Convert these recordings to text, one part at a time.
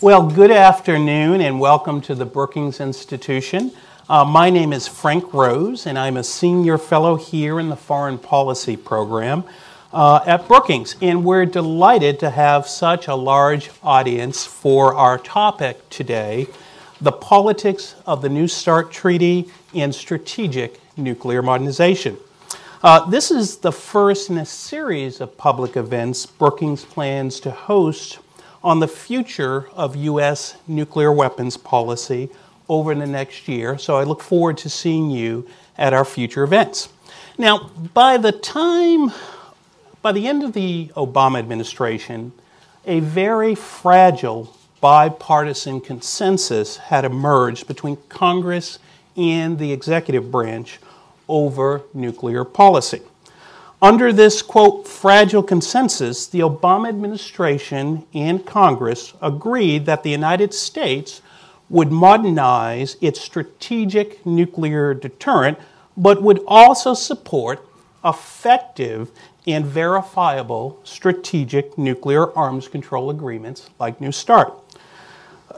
Well, good afternoon and welcome to the Brookings Institution. My name is Frank Rose and I'm a senior fellow here in the Foreign Policy program at Brookings. And we're delighted to have such a large audience for our topic today, the politics of the New START Treaty and strategic nuclear modernization. This is the first in a series of public events Brookings plans to host on the future of U.S. nuclear weapons policy over the next year. So I look forward to seeing you at our future events. Now, by the end of the Obama administration, a very fragile bipartisan consensus had emerged between Congress and the executive branch over nuclear policy. Under this, quote, fragile consensus, the Obama administration and Congress agreed that the United States would modernize its strategic nuclear deterrent, but would also support effective and verifiable strategic nuclear arms control agreements like New START.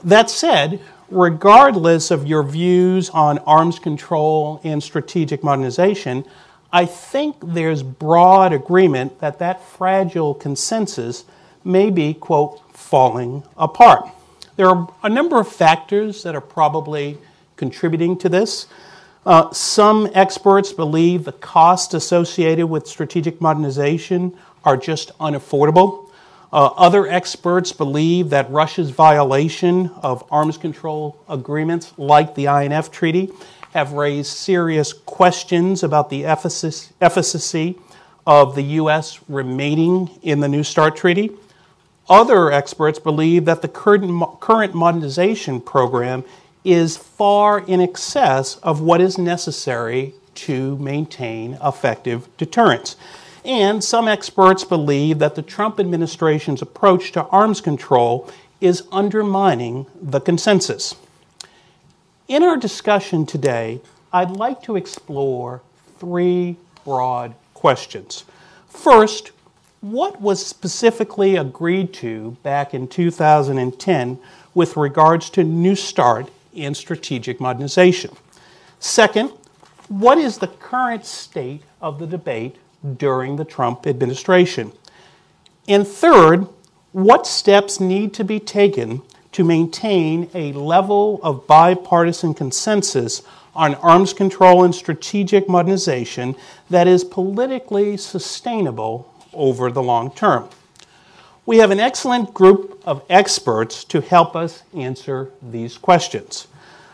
That said, regardless of your views on arms control and strategic modernization, I think there's broad agreement that that fragile consensus may be, quote, falling apart. There are a number of factors that are probably contributing to this. Some experts believe the costs associated with strategic modernization are just unaffordable. Other experts believe that Russia's violation of arms control agreements like the INF Treaty have raised serious questions about the efficacy of the U.S. remaining in the New START Treaty. Other experts believe that the current modernization program is far in excess of what is necessary to maintain effective deterrence. And some experts believe that the Trump administration's approach to arms control is undermining the consensus. In our discussion today, I'd like to explore three broad questions. First, what was specifically agreed to back in 2010 with regards to New START and strategic modernization? Second, what is the current state of the debate during the Trump administration? And third, what steps need to be taken to maintain a level of bipartisan consensus on arms control and strategic modernization that is politically sustainable over the long term? We have an excellent group of experts to help us answer these questions.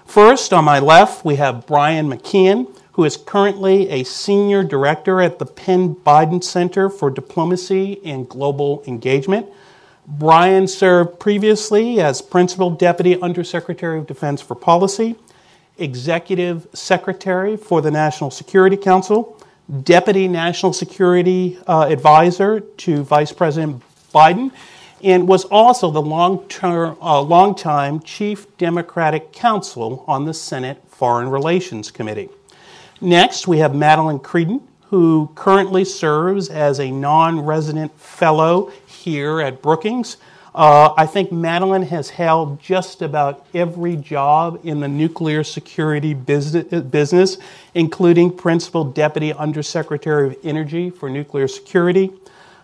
First, on my left, we have Brian McKeon, who is currently a senior director at the Penn Biden Center for Diplomacy and Global Engagement. Brian served previously as Principal Deputy Undersecretary of Defense for Policy, Executive Secretary for the National Security Council, Deputy National Security Advisor to Vice President Biden, and was also the longtime Chief Democratic Counsel on the Senate Foreign Relations Committee. Next, we have Madeline Creedon, who currently serves as a non-resident fellow here at Brookings. I think Madeline has held just about every job in the nuclear security business, including Principal Deputy Undersecretary of Energy for Nuclear Security,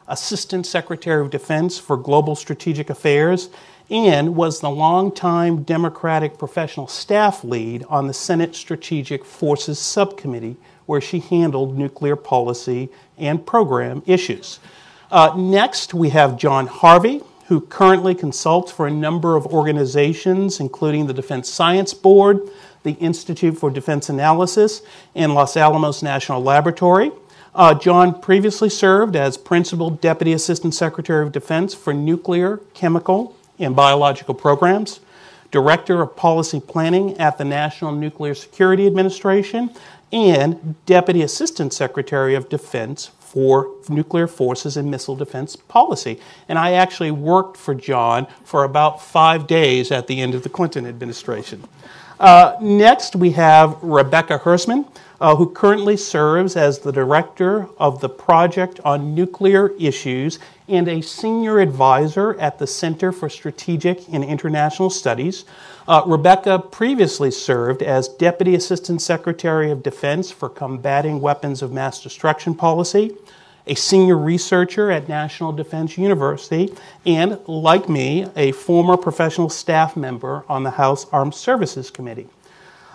Assistant Secretary of Defense for Global Strategic Affairs, and was the longtime Democratic professional staff lead on the Senate Strategic Forces Subcommittee, where she handled nuclear policy and program issues. Next, we have John Harvey, who currently consults for a number of organizations, including the Defense Science Board, the Institute for Defense Analysis, and Los Alamos National Laboratory. John previously served as Principal Deputy Assistant Secretary of Defense for Nuclear, Chemical, and Biological Programs, Director of Policy Planning at the National Nuclear Security Administration, and Deputy Assistant Secretary of Defense for Nuclear Forces and Missile Defense Policy. And I actually worked for John for about 5 days at the end of the Clinton administration. Next, we have Rebecca Hersman, who currently serves as the director of the Project on Nuclear Issues and a senior advisor at the Center for Strategic and International Studies. Rebecca previously served as Deputy Assistant Secretary of Defense for Combating Weapons of Mass Destruction Policy, a senior researcher at National Defense University, and, like me, a former professional staff member on the House Armed Services Committee.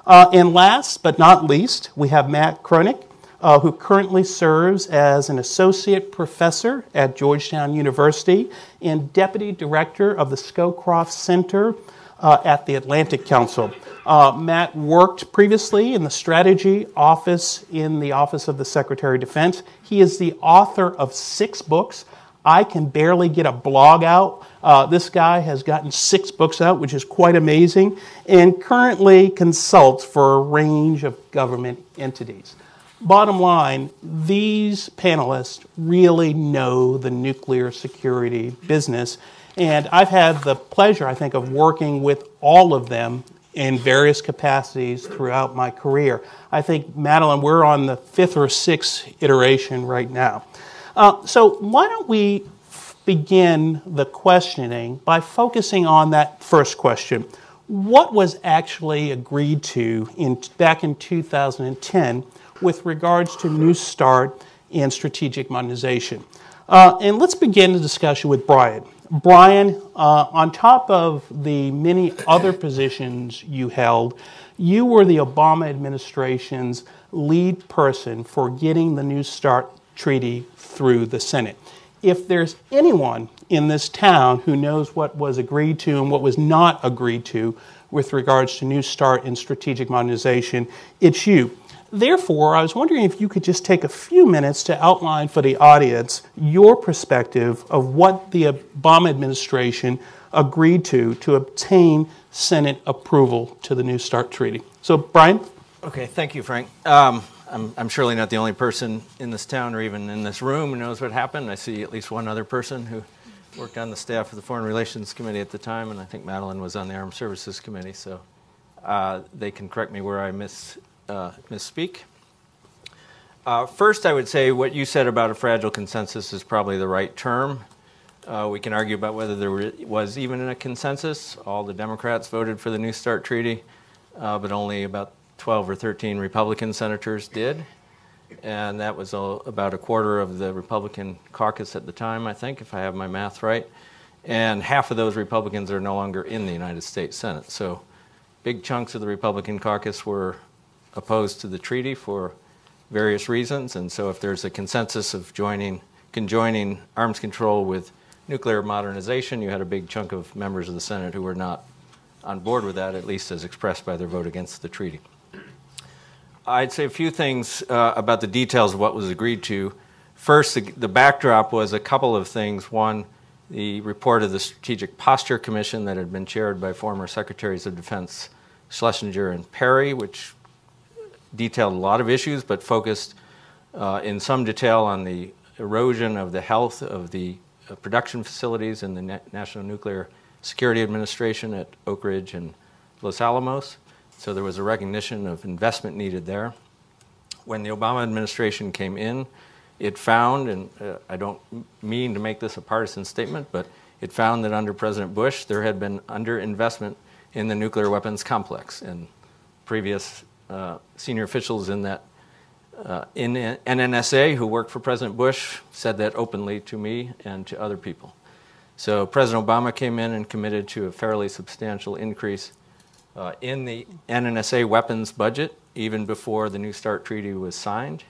And last but not least, we have Matt Kroenig, who currently serves as an associate professor at Georgetown University and deputy director of the Scowcroft Center at the Atlantic Council. Matt worked previously in the strategy office in the Office of the Secretary of Defense. He is the author of 6 books. I can barely get a blog out. This guy has gotten 6 books out, which is quite amazing, and currently consults for a range of government entities. Bottom line, these panelists really know the nuclear security business, and I've had the pleasure, I think, of working with all of them in various capacities throughout my career. I think, Madeline, we're on the 5th or 6th iteration right now. So why don't we begin the questioning by focusing on that first question. What was actually agreed to back in 2010 with regards to New START and strategic modernization? And let's begin the discussion with Brian. Brian, on top of the many other positions you held, you were the Obama administration's lead person for getting the New START treaty through the Senate. If there's anyone in this town who knows what was agreed to and what was not agreed to with regards to New START and strategic modernization, it's you. Therefore, I was wondering if you could just take a few minutes to outline for the audience your perspective of what the Obama administration agreed to obtain Senate approval to the New START treaty. So, Brian? Okay, thank you, Frank. I'm surely not the only person in this town or even in this room who knows what happened. I see at least one other person who worked on the staff of the Foreign Relations Committee at the time, and I think Madeline was on the Armed Services Committee, so they can correct me where I misspeak. First, I would say what you said about a fragile consensus is probably the right term. We can argue about whether there was even a consensus. All the Democrats voted for the New START treaty, but only about 12 or 13 Republican senators did, and that was about a quarter of the Republican caucus at the time, I think, if I have my math right, and half of those Republicans are no longer in the United States Senate. So big chunks of the Republican caucus were opposed to the treaty for various reasons, and so if there's a consensus of conjoining arms control with nuclear modernization, you had a big chunk of members of the Senate who were not on board with that, at least as expressed by their vote against the treaty. I'd say a few things about the details of what was agreed to. First, the backdrop was a couple of things. One, the report of the Strategic Posture Commission that had been chaired by former Secretaries of Defense Schlesinger and Perry, which detailed a lot of issues, but focused in some detail on the erosion of the health of the production facilities in the National Nuclear Security Administration at Oak Ridge and Los Alamos. So there was a recognition of investment needed there. When the Obama administration came in, it found, and I don't mean to make this a partisan statement, but it found that under President Bush, there had been underinvestment in the nuclear weapons complex. And previous senior officials in that in NNSA who worked for President Bush said that openly to me and to other people. So President Obama came in and committed to a fairly substantial increase in the NNSA weapons budget, even before the New START treaty was signed.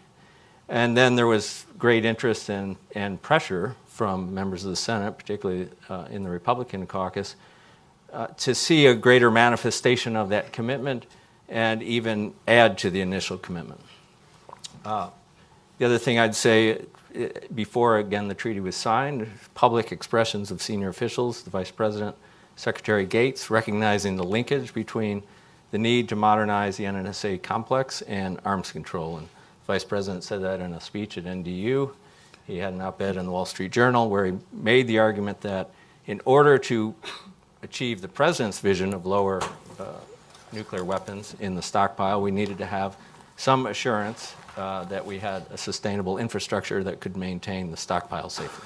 And then there was great interest and pressure from members of the Senate, particularly in the Republican caucus, to see a greater manifestation of that commitment and even add to the initial commitment. The other thing I'd say, before, again, the treaty was signed, public expressions of senior officials, the Vice President, Secretary Gates, recognizing the linkage between the need to modernize the NNSA complex and arms control. And the Vice President said that in a speech at NDU. He had an op-ed in the Wall Street Journal where he made the argument that in order to achieve the President's vision of lower nuclear weapons in the stockpile, we needed to have some assurance that we had a sustainable infrastructure that could maintain the stockpile safely.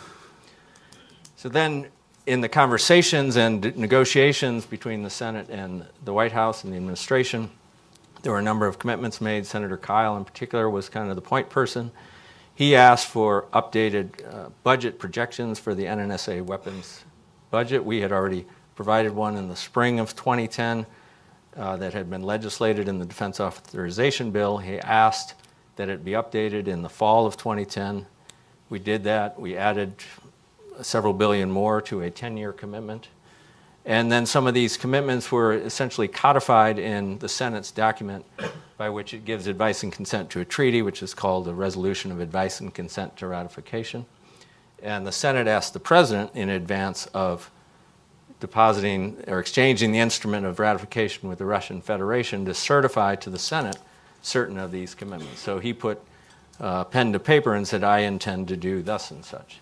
So then, in the conversations and negotiations between the Senate and the White House and the administration, there were a number of commitments made. Senator Kyle, in particular, was kind of the point person. He asked for updated budget projections for the NNSA weapons budget. We had already provided one in the spring of 2010 that had been legislated in the Defense Authorization Bill. He asked that it be updated in the fall of 2010. We did that. We added several billion more to a 10-year commitment. And then some of these commitments were essentially codified in the Senate's document by which it gives advice and consent to a treaty, which is called a Resolution of Advice and Consent to Ratification. And the Senate asked the President in advance of depositing or exchanging the instrument of ratification with the Russian Federation to certify to the Senate certain of these commitments. So he put pen to paper and said, I intend to do thus and such.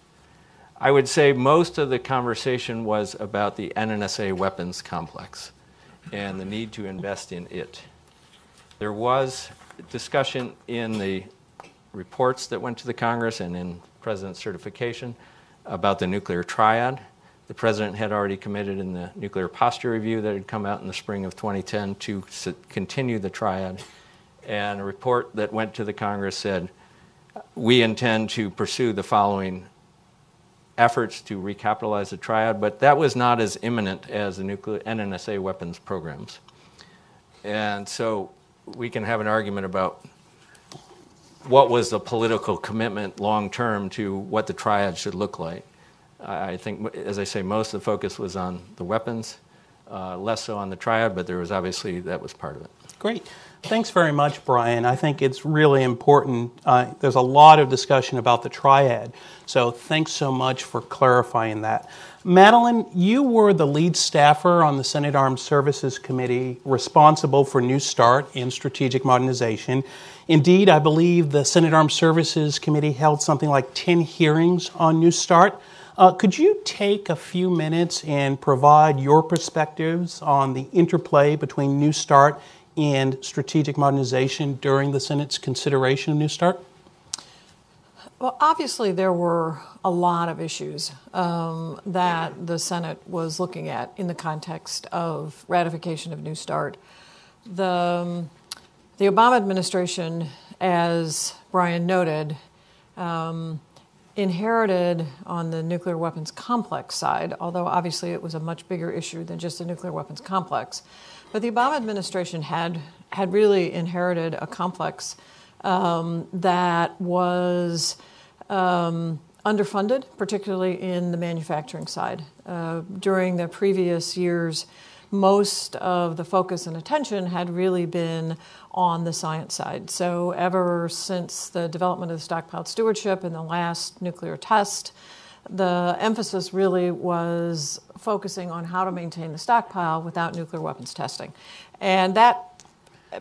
I would say most of the conversation was about the NNSA weapons complex and the need to invest in it. There was discussion in the reports that went to the Congress and in President's certification about the nuclear triad. The President had already committed in the nuclear posture review that had come out in the spring of 2010 to continue the triad. And a report that went to the Congress said, we intend to pursue the following efforts to recapitalize the triad, but that was not as imminent as the nuclear NNSA weapons programs. And so we can have an argument about what was the political commitment long-term to what the triad should look like. I think, as I say, most of the focus was on the weapons, less so on the triad, but there was obviously, that was part of it. Great. Thanks very much, Brian. I think it's really important. There's a lot of discussion about the triad, so thanks so much for clarifying that. Madeline, you were the lead staffer on the Senate Armed Services Committee responsible for New START and strategic modernization. Indeed, I believe the Senate Armed Services Committee held something like 10 hearings on New START. Could you take a few minutes and provide your perspectives on the interplay between New START and strategic modernization during the Senate's consideration of New START? Well, obviously there were a lot of issues that the Senate was looking at in the context of ratification of New START. The Obama administration, as Brian noted, inherited on the nuclear weapons complex side, although obviously it was a much bigger issue than just the nuclear weapons complex. But the Obama administration had really inherited a complex that was underfunded, particularly in the manufacturing side. During the previous years, most of the focus and attention had really been on the science side. So ever since the development of the stockpiled stewardship and the last nuclear test, the emphasis really was focusing on how to maintain the stockpile without nuclear weapons testing. And that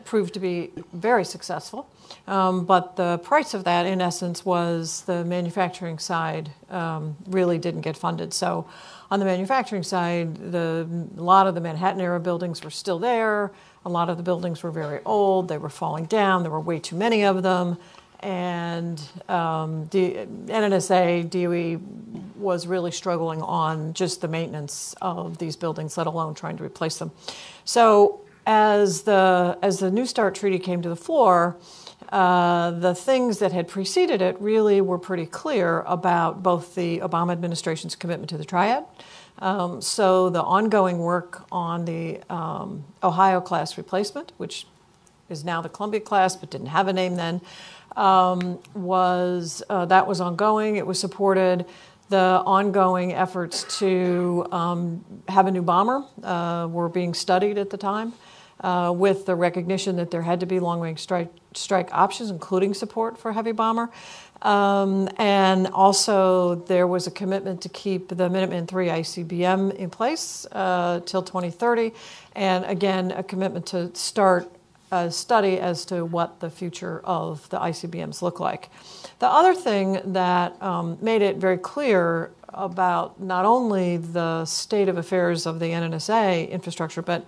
proved to be very successful. But the price of that, in essence, was the manufacturing side really didn't get funded. So on the manufacturing side, a lot of the Manhattan-era buildings were still there. A lot of the buildings were very old. They were falling down. There were way too many of them. And NNSA, DOE was really struggling on just the maintenance of these buildings, let alone trying to replace them. So as the New START treaty came to the floor, the things that had preceded it really were pretty clear about both the Obama administration's commitment to the triad. So the ongoing work on the Ohio class replacement, which is now the Columbia class but didn't have a name then, was ongoing. It was supported. The ongoing efforts to have a new bomber were being studied at the time, with the recognition that there had to be long-range strike options, including support for heavy bomber. And also there was a commitment to keep the Minuteman III ICBM in place till 2030, and again a commitment to start a study as to what the future of the ICBMs look like. The other thing that made it very clear about not only the state of affairs of the NNSA infrastructure, but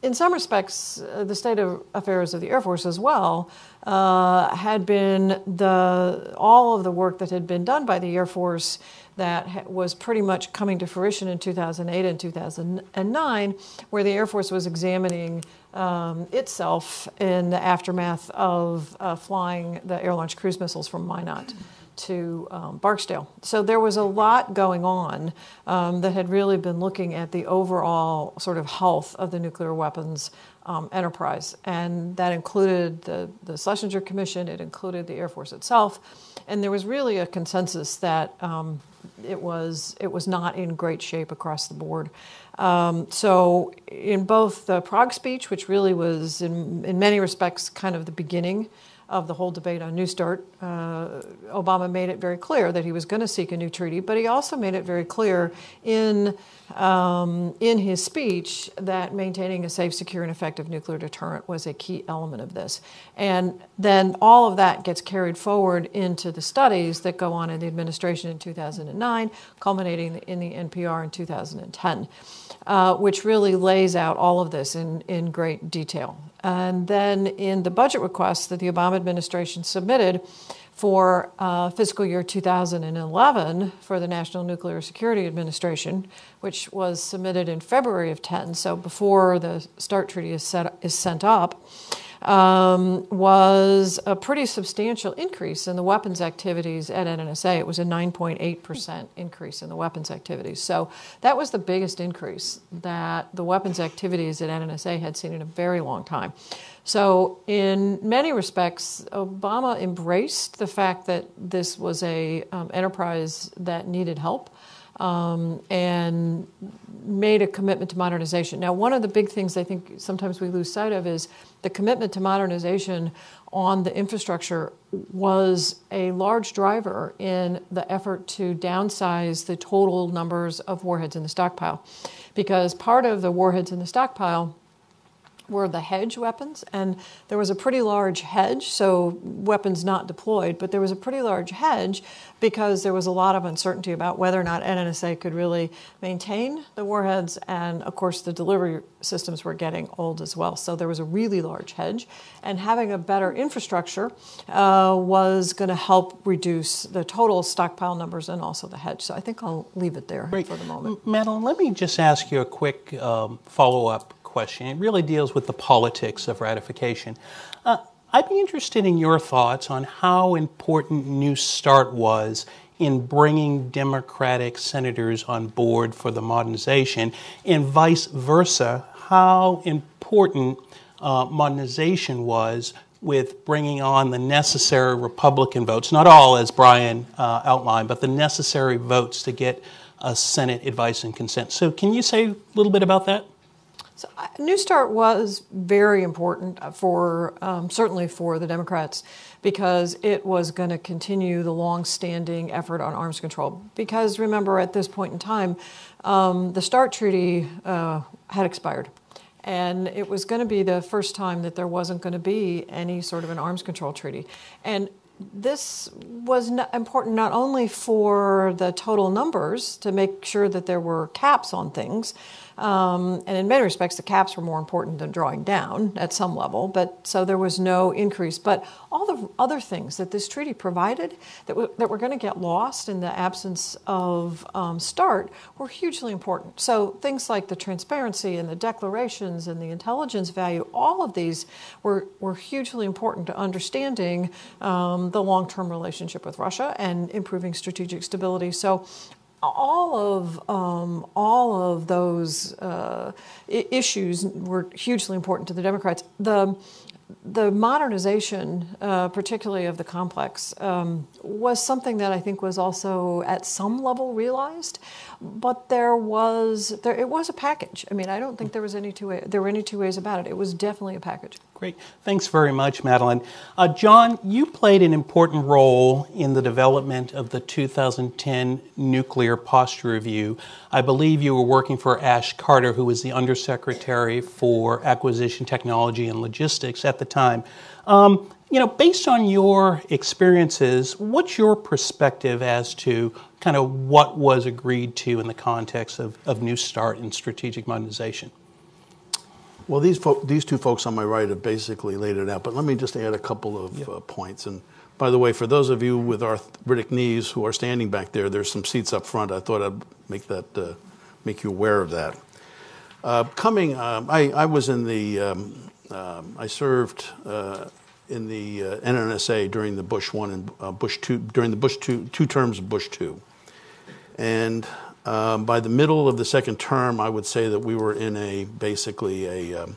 in some respects, the state of affairs of the Air Force as well had been all of the work that had been done by the Air Force that was pretty much coming to fruition in 2008 and 2009, where the Air Force was examining itself in the aftermath of flying the air-launched cruise missiles from Minot to Barksdale. So there was a lot going on that had really been looking at the overall sort of health of the nuclear weapons enterprise. And that included the Schlesinger Commission, it included the Air Force itself, and there was really a consensus that it was not in great shape across the board. So in both the Prague speech, which really was in many respects kind of the beginning of the whole debate on New START, Obama made it very clear that he was going to seek a new treaty, but he also made it very clear in his speech that maintaining a safe, secure, and effective nuclear deterrent was a key element of this. And then all of that gets carried forward into the studies that go on in the administration in 2009, culminating in the NPR in 2010, which really lays out all of this in great detail. And then in the budget request that the Obama administration submitted for fiscal year 2011 for the National Nuclear Security Administration, which was submitted in February of 10, so before the START treaty is sent up, was a pretty substantial increase in the weapons activities at NNSA. It was a 9.8% increase in the weapons activities. So that was the biggest increase that the weapons activities at NNSA had seen in a very long time. So in many respects, Obama embraced the fact that this was a enterprise that needed help, and made a commitment to modernization. Now, one of the big things I think sometimes we lose sight of is the commitment to modernization on the infrastructure was a large driver in the effort to downsize the total numbers of warheads in the stockpile. Because part of the warheads in the stockpile were the hedge weapons, and there was a pretty large hedge, so weapons not deployed, but there was a pretty large hedge because there was a lot of uncertainty about whether or not NNSA could really maintain the warheads, and of course the delivery systems were getting old as well. So there was a really large hedge, and having a better infrastructure was going to help reduce the total stockpile numbers and also the hedge. So I think I'll leave it there for the moment. Madeline, let me just ask you a quick follow-up question. It really deals with the politics of ratification. I'd be interested in your thoughts on how important New START was in bringing Democratic senators on board for the modernization, and vice versa, how important modernization was with bringing on the necessary Republican votes, not all as Brian outlined, but the necessary votes to get a Senate advice and consent. So can you say a little bit about that? So New START was very important for certainly for the Democrats, because it was going to continue the long-standing effort on arms control. Because remember, at this point in time, the START treaty had expired. And it was going to be the first time that there wasn't going to be any sort of an arms control treaty. And this was important not only for the total numbers, to make sure that there were caps on things, and in many respects the caps were more important than drawing down at some level, but so there was no increase. But all the other things that this treaty provided that were going to get lost in the absence of START were hugely important. So things like the transparency and the declarations and the intelligence value, all of these were hugely important to understanding the long-term relationship with Russia and improving strategic stability. So all of those issues were hugely important to the Democrats. The modernization, particularly of the complex, was something that I think was also at some level realized, but it was a package. I mean, I don't think there were any two ways about it. It was definitely a package. Great. Thanks very much, Madeline. John, you played an important role in the development of the 2010 Nuclear Posture Review. I believe you were working for Ash Carter, who was the Undersecretary for Acquisition Technology and Logistics at the time. Based on your experiences, what's your perspective as to kind of what was agreed to in the context of New START and strategic modernization? Well, these two folks on my right have basically laid it out, but let me just add a couple of points. And by the way, for those of you with arthritic knees who are standing back there, there's some seats up front. I thought I'd make you aware of that. I was in the I served in the NNSA during the Bush 1 and Bush 2, during the Bush 2 terms of Bush 2. And by the middle of the second term, I would say that we were in basically a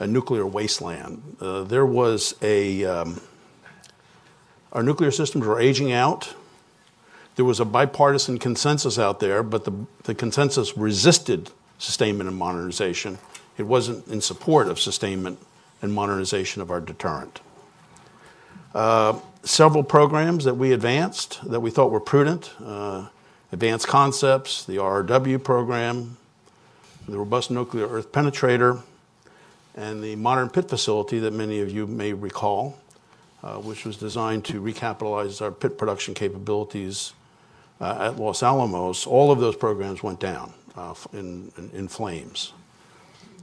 nuclear wasteland. There was our nuclear systems were aging out. There was a bipartisan consensus out there, but the consensus resisted sustainment and modernization. It wasn't in support of sustainment and modernization of our deterrent. Several programs that we advanced that we thought were prudent, advanced concepts, the RRW program, the robust nuclear earth penetrator, and the modern pit facility that many of you may recall, which was designed to recapitalize our pit production capabilities at Los Alamos. All of those programs went down in flames.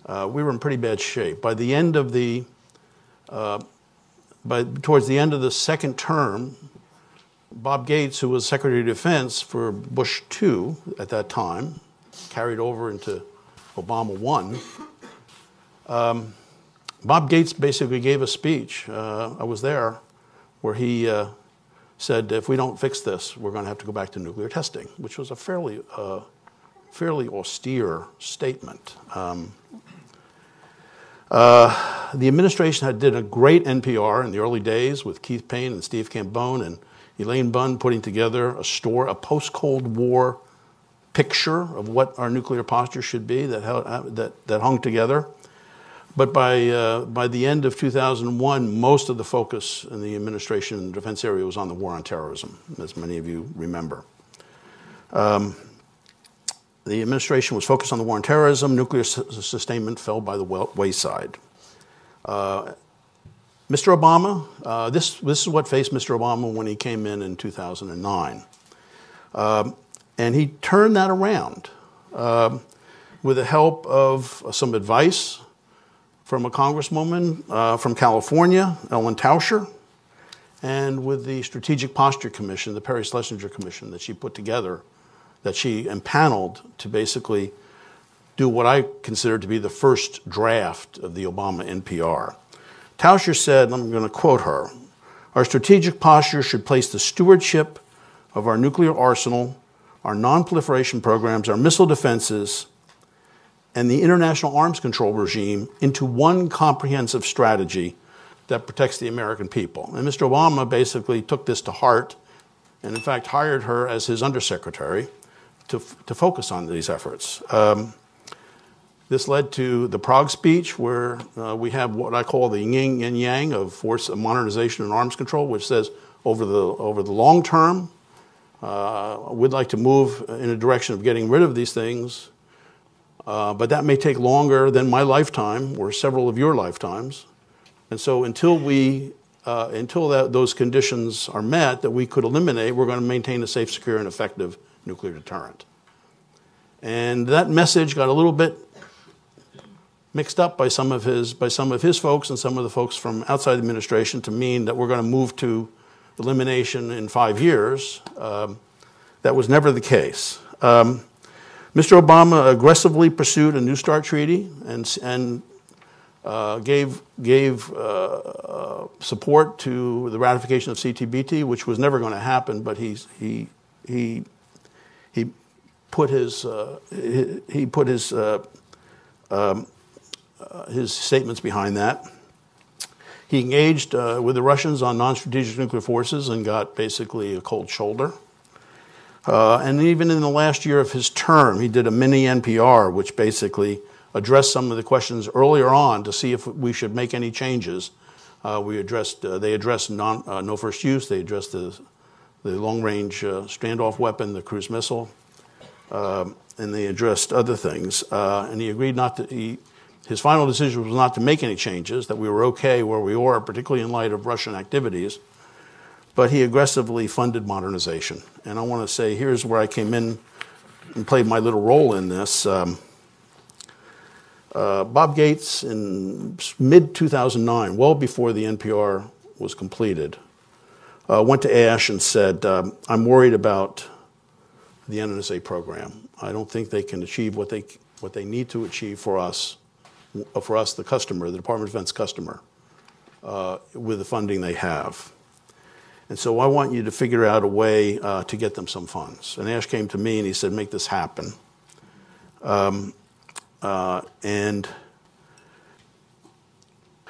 We were in pretty bad shape. By the end of towards the end of the second term, Bob Gates, who was Secretary of Defense for Bush 2 at that time, carried over into Obama 1. Bob Gates basically gave a speech, I was there, where he said, if we don't fix this, we're going to have to go back to nuclear testing, which was a fairly austere statement. The administration did a great NPR in the early days with Keith Payne and Steve Cambone and Elaine Bunn putting together a post-Cold War picture of what our nuclear posture should be that hung together. But by the end of 2001, most of the focus in the administration and defense area was on the war on terrorism, as many of you remember. The administration was focused on the war on terrorism. Nuclear sustainment fell by the wayside. Mr. Obama, this is what faced Mr. Obama when he came in 2009. And he turned that around with the help of some advice from a congresswoman from California, Ellen Tauscher, and with the Strategic Posture Commission, the Perry Schlesinger Commission that she put together, that she empaneled to basically do what I consider to be the first draft of the Obama NPR. Tauscher said, I'm going to quote her, "Our strategic posture should place the stewardship of our nuclear arsenal, our non-proliferation programs, our missile defenses, and the international arms control regime into one comprehensive strategy that protects the American people." And Mr. Obama basically took this to heart and, in fact, hired her as his undersecretary to focus on these efforts. This led to the Prague speech, where we have what I call the yin and yang of force of modernization and arms control, which says over the long term, we'd like to move in a direction of getting rid of these things, but that may take longer than my lifetime or several of your lifetimes. And so until those conditions are met that we could eliminate, we're going to maintain a safe, secure, and effective nuclear deterrent. And that message got a little bit mixed up by some of his folks and some of the folks from outside the administration to mean that we're going to move to elimination in 5 years. That was never the case. Mr. Obama aggressively pursued a New START treaty and gave support to the ratification of CTBT, which was never going to happen, but he put his statements behind that. He engaged with the Russians on non-strategic nuclear forces and got basically a cold shoulder. And even in the last year of his term, he did a mini NPR, which basically addressed some of the questions earlier on to see if we should make any changes. They addressed no first use. They addressed the long-range standoff weapon, the cruise missile, and they addressed other things. And he agreed his final decision was not to make any changes, that we were okay where we were, particularly in light of Russian activities, but he aggressively funded modernization. And I want to say, here's where I came in and played my little role in this. Bob Gates, in mid-2009, well before the NPR was completed, went to Ash and said, I'm worried about the NNSA program. I don't think they can achieve what they need to achieve for us, the customer, the Department of Defense customer, with the funding they have. And so I want you to figure out a way to get them some funds. And Ash came to me and he said, make this happen. And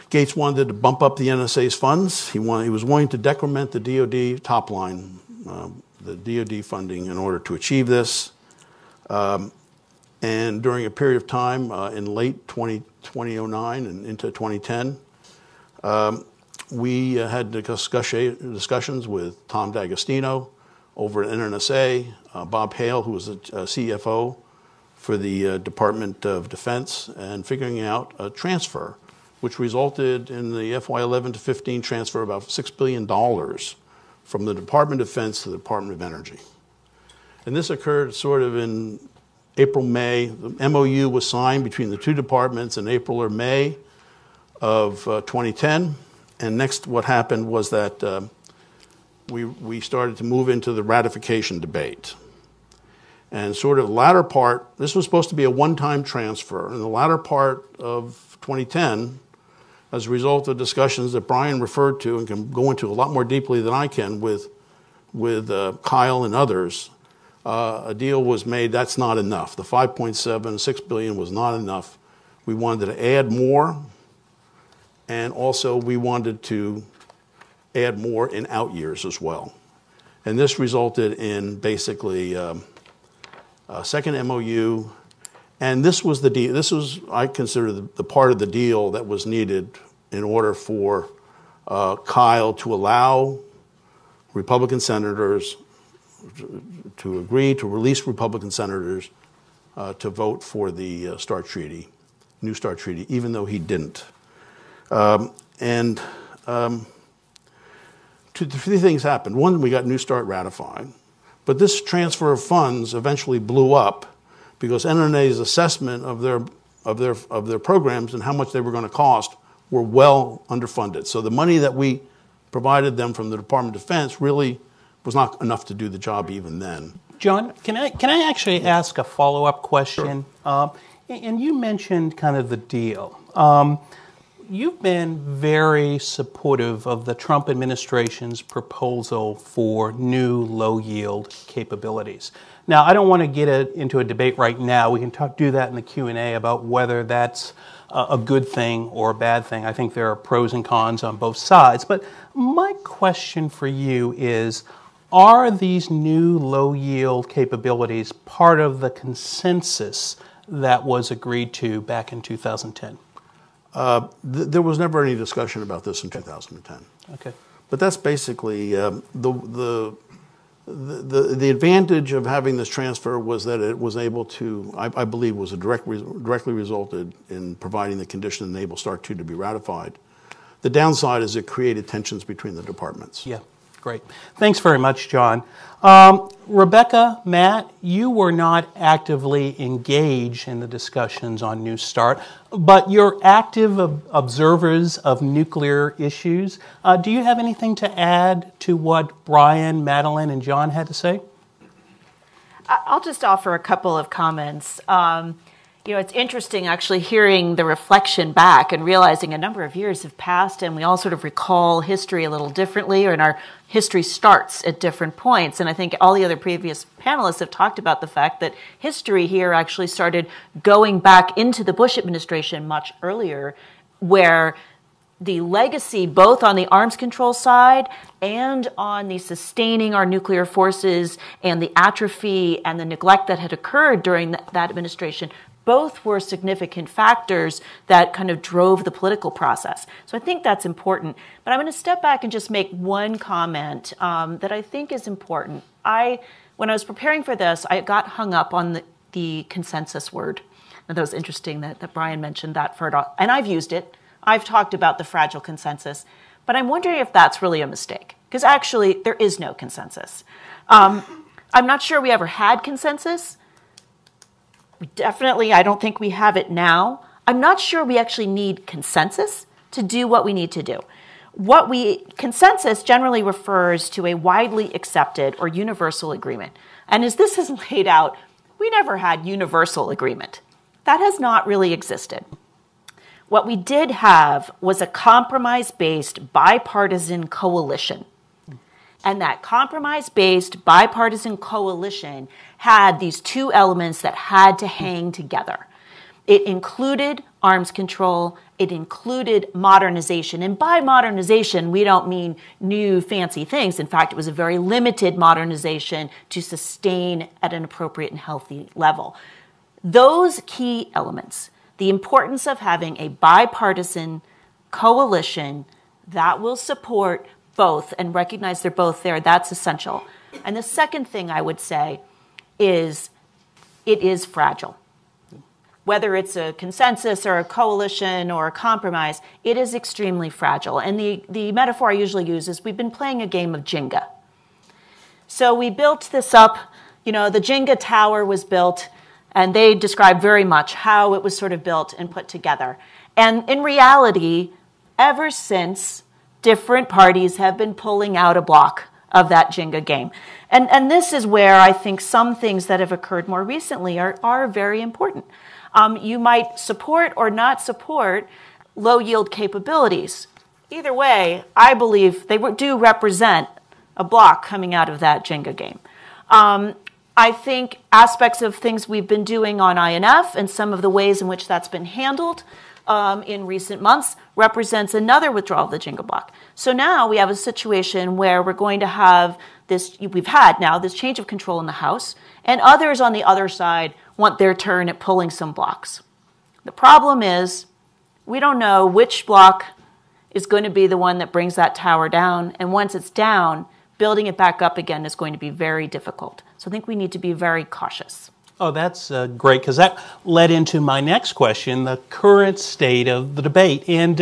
Gates wanted to bump up the NSA's funds. He was willing to decrement the DoD top line, the DoD funding, in order to achieve this. And during a period of time in late 2009 and into 2010, we had discussions with Tom D'Agostino over at NNSA, Bob Hale, who was a CFO for the Department of Defense, and figuring out a transfer, which resulted in the FY11 to 15 transfer of about $6 billion from the Department of Defense to the Department of Energy. And this occurred sort of in April, May. The MOU was signed between the two departments in April or May of 2010. And next what happened was that we started to move into the ratification debate. And sort of the latter part, this was supposed to be a one-time transfer. In the latter part of 2010, as a result of discussions that Brian referred to and can go into a lot more deeply than I can with Kyle and others, a deal was made. That's not enough. The 6 billion was not enough. We wanted to add more, and also we wanted to add more in out years as well. And this resulted in basically a second MOU, and this was the deal. This was, I consider, the part of the deal that was needed in order for Kyle to allow Republican senators to agree to release Republican senators to vote for the START treaty, New START treaty, even though he didn't. Three things happened. One, we got New START ratified, but this transfer of funds eventually blew up because NNA's assessment of their programs and how much they were going to cost were well underfunded. So the money that we provided them from the Department of Defense really was not enough to do the job even then. John, can I actually ask a follow-up question? Sure. And you mentioned kind of the deal. You've been very supportive of the Trump administration's proposal for new low-yield capabilities. Now, I don't want to get into a debate right now. We can do that in the Q&A about whether that's a good thing or a bad thing. I think there are pros and cons on both sides. But my question for you is, are these new low-yield capabilities part of the consensus that was agreed to back in 2010? There was never any discussion about this in 2010. Okay. But that's basically the advantage of having this transfer was that it was able to, I believe, was directly resulted in providing the condition to enable START 2 to be ratified. The downside is it created tensions between the departments. Yeah, great. Thanks very much, John. Rebecca, Matt, you were not actively engaged in the discussions on New START, but you're active observers of nuclear issues. Do you have anything to add to what Brian, Madeline, and John had to say? I'll just offer a couple of comments. It's interesting actually hearing the reflection back and realizing a number of years have passed and we all sort of recall history a little differently, and our history starts at different points. And I think all the other previous panelists have talked about the fact that history here actually started going back into the Bush administration much earlier, where the legacy both on the arms control side and on the sustaining our nuclear forces and the atrophy and the neglect that had occurred during that administration, both were significant factors that kind of drove the political process. So I think that's important. But I'm going to step back and just make one comment that I think is important. When I was preparing for this, I got hung up on the consensus word. And that was interesting that Brian mentioned that for it all. And I've used it. I've talked about the fragile consensus. But I'm wondering if that's really a mistake. Because actually, there is no consensus. I'm not sure we ever had consensus. I don't think we have it now. I'm not sure we actually need consensus to do what we need to do. Consensus generally refers to a widely accepted or universal agreement. And as this is laid out, we never had universal agreement. That has not really existed. What we did have was a compromise-based bipartisan coalition. And that compromise-based bipartisan coalition had these two elements that had to hang together. It included arms control, it included modernization. And by modernization, we don't mean new fancy things. In fact, it was a very limited modernization to sustain at an appropriate and healthy level. Those key elements, the importance of having a bipartisan coalition that will support both and recognize they're both there, that's essential. And the second thing I would say is it is fragile. Whether it's a consensus or a coalition or a compromise, it is extremely fragile. And the metaphor I usually use is we've been playing a game of Jenga. So we built this up, the Jenga tower was built, and they describe very much how it was sort of built and put together. And in reality, ever since, different parties have been pulling out a block of that Jenga game. And this is where I think some things that have occurred more recently are very important. You might support or not support low-yield capabilities. Either way, I believe they do represent a block coming out of that Jenga game. I think aspects of things we've been doing on INF and some of the ways in which that's been handled in recent months represents another withdrawal of the Jenga block. So now we have a situation where we're going to have we've had now this change of control in the House, and others on the other side want their turn at pulling some blocks. The problem is we don't know which block is going to be the one that brings that tower down, and once it's down, building it back up again is going to be very difficult. So I think we need to be very cautious. Oh, that's great, because that led into my next question, the current state of the debate. And,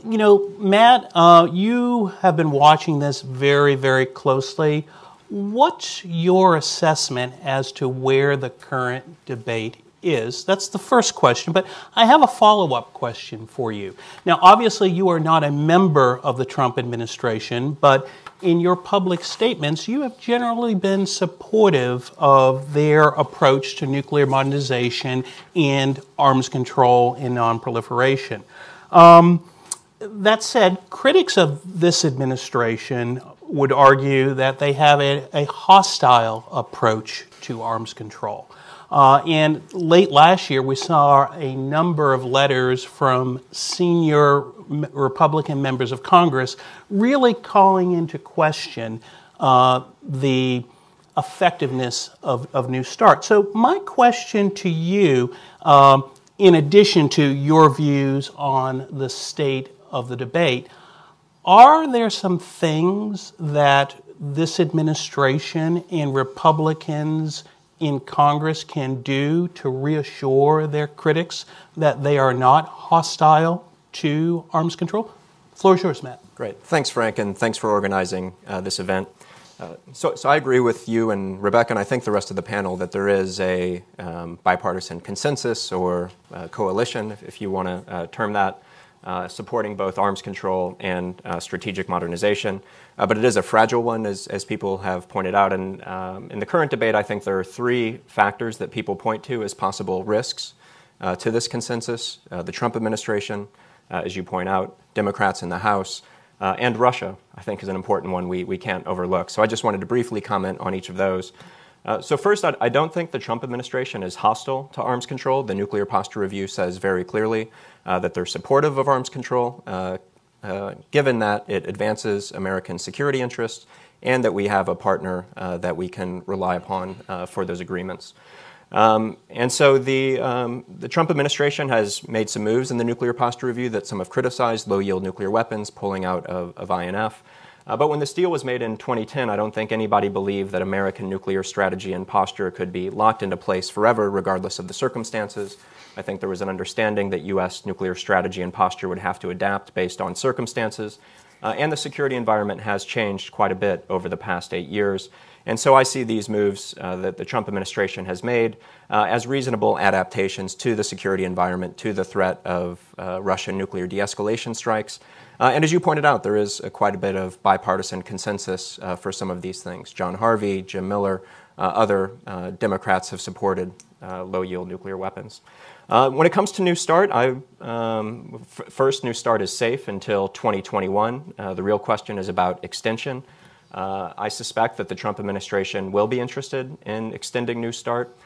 Matt, you have been watching this very, very closely. What's your assessment as to where the current debate is? That's the first question, but I have a follow-up question for you. Now, obviously, you are not a member of the Trump administration, but in your public statements, you have generally been supportive of their approach to nuclear modernization and arms control and nonproliferation. That said, critics of this administration would argue that they have a hostile approach to arms control. And late last year, we saw a number of letters from senior Republican members of Congress really calling into question the effectiveness of New START. So my question to you, in addition to your views on the state of the debate, are there some things that this administration and Republicans in Congress can do to reassure their critics that they are not hostile to arms control? The floor is yours, Matt. Great. Thanks, Frank, and thanks for organizing this event. So I agree with you and Rebecca, and I think the rest of the panel, that there is a bipartisan consensus or coalition, if you want to term that, supporting both arms control and strategic modernization. But it is a fragile one, as people have pointed out. And in the current debate, I think there are three factors that people point to as possible risks to this consensus. The Trump administration, as you point out, Democrats in the House, and Russia, I think, is an important one we can't overlook. So I just wanted to briefly comment on each of those. So first, I don't think the Trump administration is hostile to arms control. The Nuclear Posture Review says very clearly that they're supportive of arms control, given that it advances American security interests and that we have a partner that we can rely upon for those agreements. And so the Trump administration has made some moves in the Nuclear Posture Review that some have criticized: low-yield nuclear weapons, pulling out of INF. But when this deal was made in 2010, I don't think anybody believed that American nuclear strategy and posture could be locked into place forever, regardless of the circumstances. I think there was an understanding that U.S. nuclear strategy and posture would have to adapt based on circumstances. And the security environment has changed quite a bit over the past 8 years. And so I see these moves that the Trump administration has made as reasonable adaptations to the security environment, to the threat of Russian nuclear de-escalation strikes. And as you pointed out, there is quite a bit of bipartisan consensus for some of these things. John Harvey, Jim Miller, other Democrats have supported low-yield nuclear weapons. When it comes to New START, first, New START is safe until 2021. The real question is about extension. I suspect that the Trump administration will be interested in extending New START,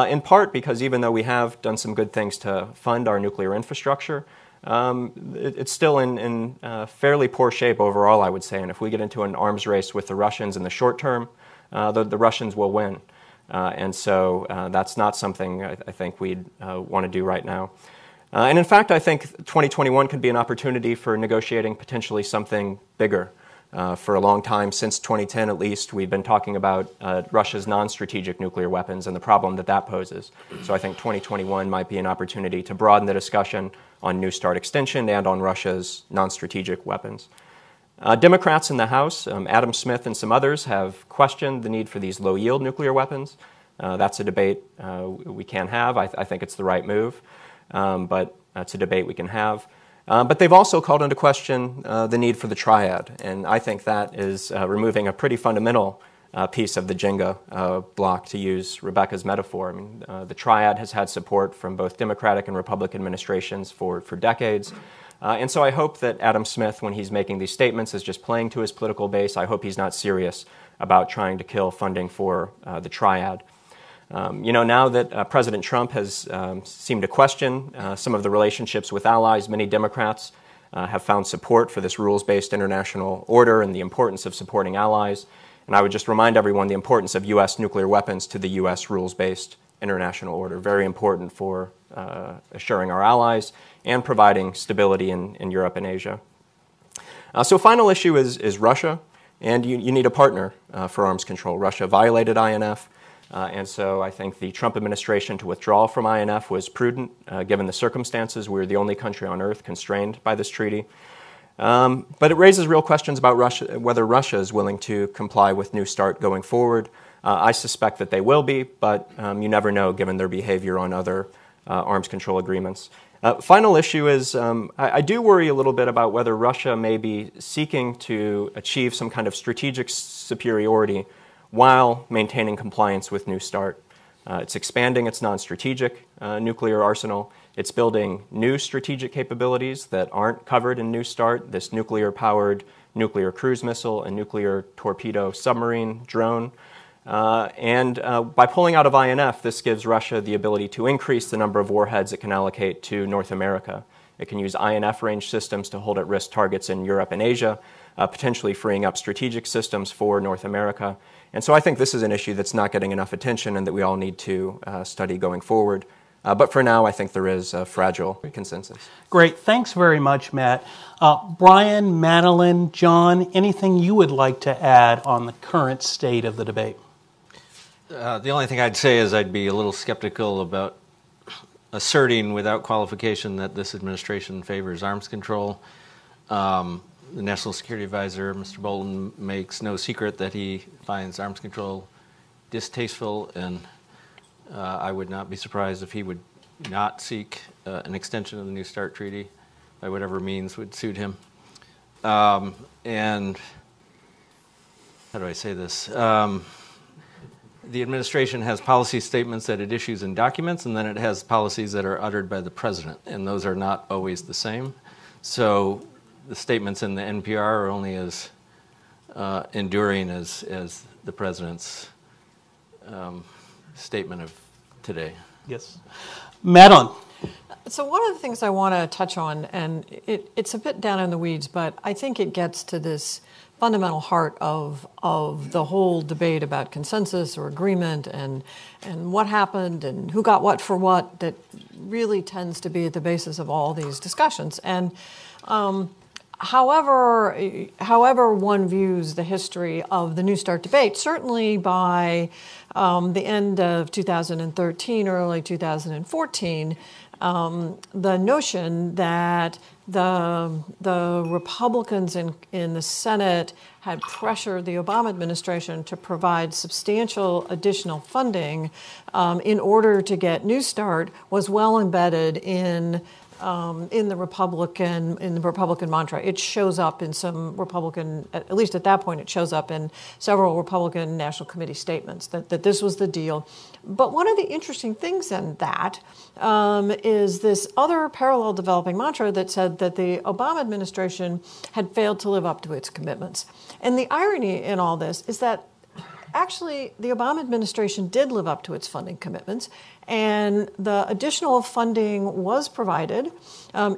in part because even though we have done some good things to fund our nuclear infrastructure, it's still in fairly poor shape overall, I would say. And if we get into an arms race with the Russians in the short term, the Russians will win. And so that's not something I think we'd want to do right now. And in fact, I think 2021 could be an opportunity for negotiating potentially something bigger. For a long time, since 2010 at least, we've been talking about Russia's non-strategic nuclear weapons and the problem that that poses. So I think 2021 might be an opportunity to broaden the discussion on New START extension and on Russia's non-strategic weapons. Democrats in the House, Adam Smith and some others, have questioned the need for these low-yield nuclear weapons. That's a debate we can have. I think it's the right move, but it's a debate we can have. But they've also called into question the need for the triad, and I think that is removing a pretty fundamental piece of the Jenga block, to use Rebecca's metaphor. I mean, the triad has had support from both Democratic and Republican administrations for decades. And so I hope that Adam Smith, when he's making these statements, is just playing to his political base. I hope he's not serious about trying to kill funding for the triad. Now that President Trump has seemed to question some of the relationships with allies, many Democrats have found support for this rules-based international order and the importance of supporting allies. And I would just remind everyone the importance of U.S. nuclear weapons to the U.S. rules-based international order. Very important for assuring our allies and providing stability in Europe and Asia. So final issue is Russia, and you need a partner for arms control. Russia violated INF. And so I think the Trump administration to withdraw from INF was prudent, given the circumstances. We're the only country on earth constrained by this treaty. But it raises real questions about Russia, whether Russia is willing to comply with New START going forward. I suspect that they will be, but you never know given their behavior on other arms control agreements. Final issue is I do worry a little bit about whether Russia may be seeking to achieve some kind of strategic superiority while maintaining compliance with New START. It's expanding its non-strategic nuclear arsenal. It's building new strategic capabilities that aren't covered in New START, this nuclear-powered nuclear cruise missile and nuclear torpedo submarine drone. And by pulling out of INF, this gives Russia the ability to increase the number of warheads it can allocate to North America. It can use INF-range systems to hold at-risk targets in Europe and Asia, potentially freeing up strategic systems for North America. And so I think this is an issue that's not getting enough attention and that we all need to study going forward. But for now, I think there is a fragile consensus. Great. Thanks very much, Matt. Brian, Madeline, John, anything you would like to add on the current state of the debate? The only thing I'd say is I'd be a little skeptical about asserting without qualification that this administration favors arms control. The National Security Advisor, Mr. Bolton, makes no secret that he finds arms control distasteful, and I would not be surprised if he would not seek an extension of the New START Treaty by whatever means would suit him. And how do I say this? The administration has policy statements that it issues in documents, and then it has policies that are uttered by the president, and those are not always the same. So the statements in the NPR are only as enduring as the president's statement of today. Yes. Madeline. So one of the things I want to touch on, and it's a bit down in the weeds, but I think it gets to this fundamental heart of the whole debate about consensus or agreement and what happened and who got what for what, that really tends to be at the basis of all these discussions. And However one views the history of the New START debate, certainly by the end of 2013, early 2014, the notion that the Republicans in the Senate had pressured the Obama administration to provide substantial additional funding in order to get New START was well embedded in the Republican mantra. It shows up in some Republican, at least at that point, it shows up in several Republican National Committee statements that this was the deal. But one of the interesting things in that is this other parallel developing mantra that said that the Obama administration had failed to live up to its commitments. And the irony in all this is that actually, the Obama administration did live up to its funding commitments, and the additional funding was provided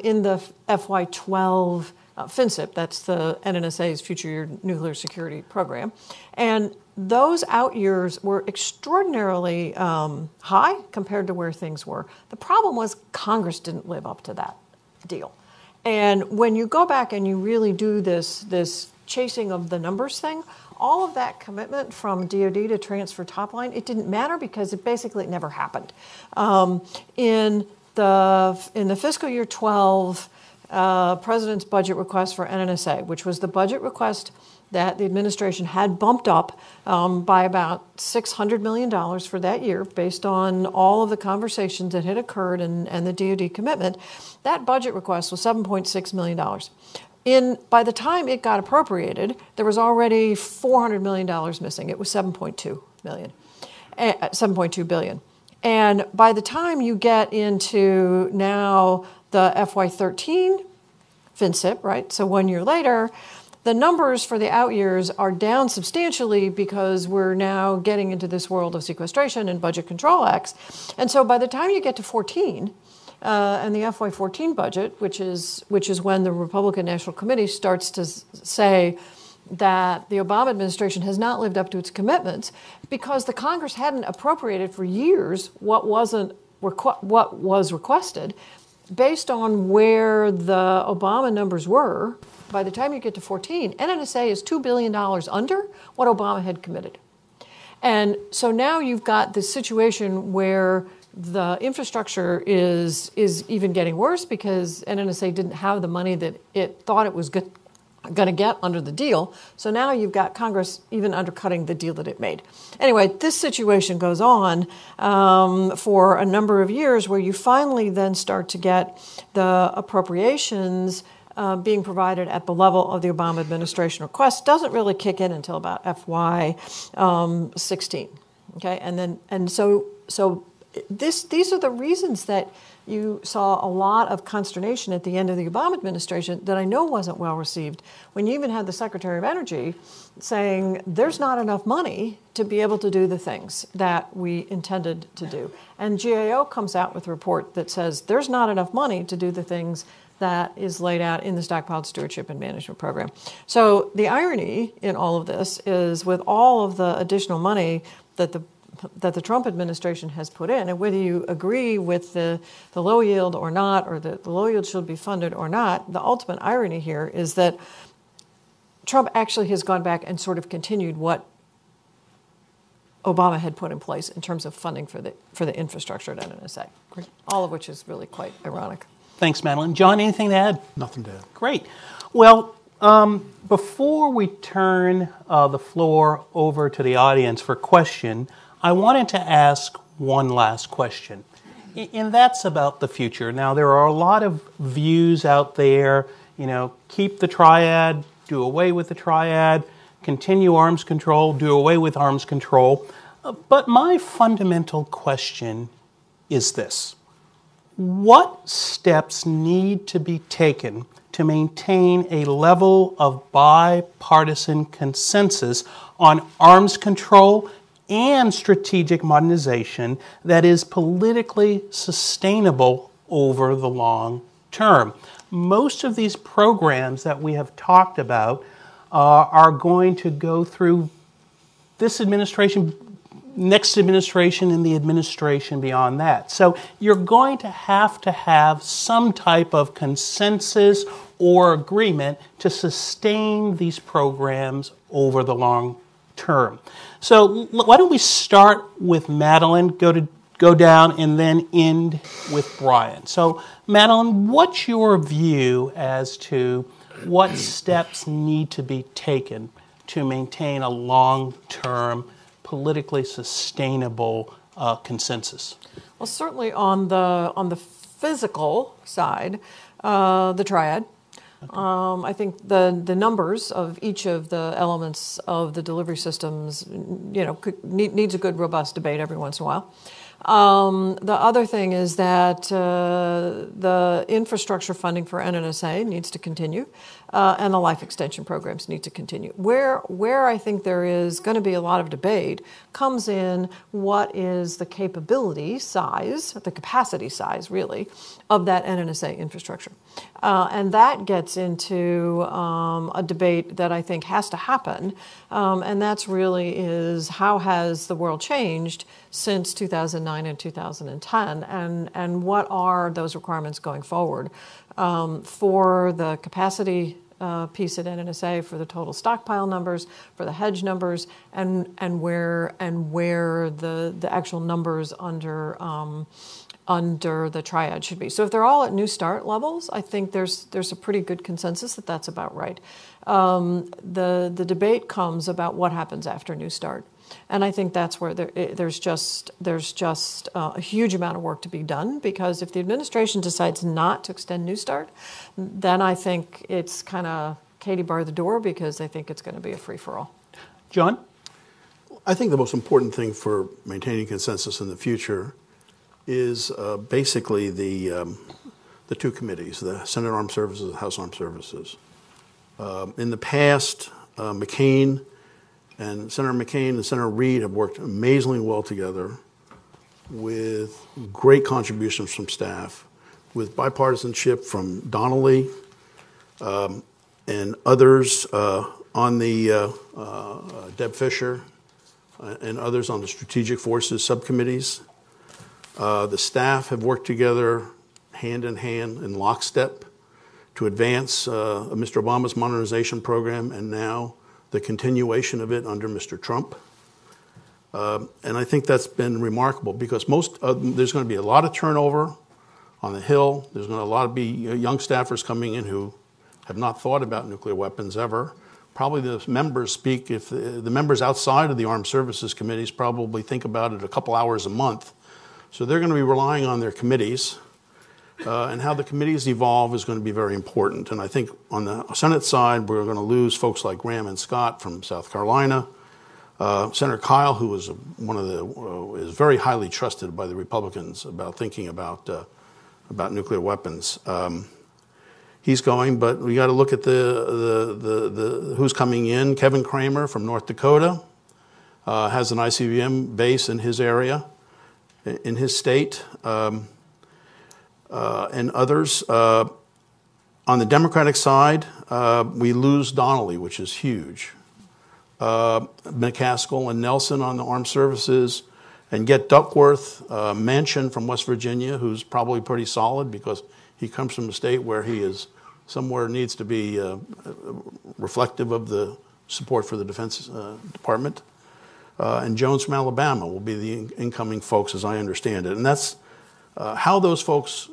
in the FY12 FinCEP, that's the NNSA's Future Year Nuclear Security Program. And those out years were extraordinarily high compared to where things were. The problem was Congress didn't live up to that deal. And when you go back and you really do this chasing of the numbers thing, all of that commitment from DoD to transfer top line, it didn't matter because it basically never happened. In the fiscal year 12 President's budget request for NNSA, which was the budget request that the administration had bumped up by about $600 million for that year based on all of the conversations that had occurred and the DoD commitment, that budget request was $7.6 million. By the time it got appropriated, there was already $400 million missing. It was $7.2 billion. And by the time you get into now the FY13 FinCEP, right? So 1 year later, the numbers for the out years are down substantially because we're now getting into this world of sequestration and budget control acts. And so by the time you get to 14, and the FY14 budget, which is when the Republican National Committee starts to say that the Obama administration has not lived up to its commitments because the Congress hadn't appropriated for years what was requested, based on where the Obama numbers were. By the time you get to 14, NNSA is $2 billion under what Obama had committed. And so now you've got this situation where the infrastructure is even getting worse because NNSA didn't have the money that it thought it was going to get under the deal. So now you've got Congress even undercutting the deal that it made. Anyway, this situation goes on for a number of years where you finally then start to get the appropriations being provided at the level of the Obama administration request. Doesn't really kick in until about FY16. Okay, and so these are the reasons that you saw a lot of consternation at the end of the Obama administration that I know wasn't well received when you even had the Secretary of Energy saying there's not enough money to be able to do the things that we intended to do. And GAO comes out with a report that says there's not enough money to do the things that is laid out in the Stockpiled Stewardship and Management Program. So the irony in all of this is with all of the additional money that the Trump administration has put in, and whether you agree with the low yield or not, or that the low yield should be funded or not, the ultimate irony here is that Trump actually has gone back and sort of continued what Obama had put in place in terms of funding for the infrastructure at NNSA. Great. All of which is really quite ironic. Thanks, Madeline. John, anything to add? Nothing to add. Great. Well, before we turn the floor over to the audience for question, I wanted to ask one last question, and that's about the future. Now, there are a lot of views out there, keep the triad, do away with the triad, continue arms control, do away with arms control. But my fundamental question is this. What steps need to be taken to maintain a level of bipartisan consensus on arms control and strategic modernization that is politically sustainable over the long term? Most of these programs that we have talked about are going to go through this administration next administration and the administration beyond that. So you're going to have some type of consensus or agreement to sustain these programs over the long term. So why don't we start with Madeline, go down, and then end with Brian. So Madeline, what's your view as to what steps need to be taken to maintain a long-term, politically sustainable consensus? Well, certainly on the physical side, the triad. I think the numbers of each of the elements of the delivery systems, needs a good, robust debate every once in a while. The other thing is that the infrastructure funding for NNSA needs to continue, and the life extension programs need to continue. Where I think there is going to be a lot of debate comes in what is the capability size, the capacity size, really, of that NNSA infrastructure. And that gets into a debate that I think has to happen, and that's really is how has the world changed since 2009 and 2010, and what are those requirements going forward for the capacity piece at NNSA, for the total stockpile numbers, for the hedge numbers, and where the actual numbers under the triad should be. So if they're all at New START levels, I think there's a pretty good consensus that that's about right. The debate comes about what happens after New START. And I think that's where there's just a huge amount of work to be done, because if the administration decides not to extend New START, then I think it's kind of Katie bar the door, because I think it's going to be a free-for-all. John? I think the most important thing for maintaining consensus in the future is basically the two committees, the Senate Armed Services and House Armed Services. In the past, Senator McCain and Senator Reid have worked amazingly well together, with great contributions from staff, with bipartisanship from Donnelly and others on the Deb Fisher and others on the Strategic Forces subcommittees. The staff have worked together hand in hand in lockstep to advance Mr. Obama's modernization program, and now the continuation of it under Mr. Trump. And I think that's been remarkable, because there's going to be a lot of turnover on the Hill. There's going to be young staffers coming in who have not thought about nuclear weapons ever. Probably the members the members outside of the Armed Services Committees probably think about it a couple hours a month. So they're going to be relying on their committees. And how the committees evolve is going to be very important. And I think on the Senate side, we're going to lose folks like Graham and Scott from South Carolina. Senator Kyle, who is is very highly trusted by the Republicans about thinking about nuclear weapons. He's going, but we got to look at the who's coming in. Kevin Kramer from North Dakota has an ICBM base in his area, in his state. And others. On the Democratic side, we lose Donnelly, which is huge. McCaskill and Nelson on the Armed Services, and get Duckworth, Manchin from West Virginia, who's probably pretty solid because he comes from a state where he is needs to be reflective of the support for the Defense Department. And Jones from Alabama will be the incoming folks, as I understand it. And that's how those folks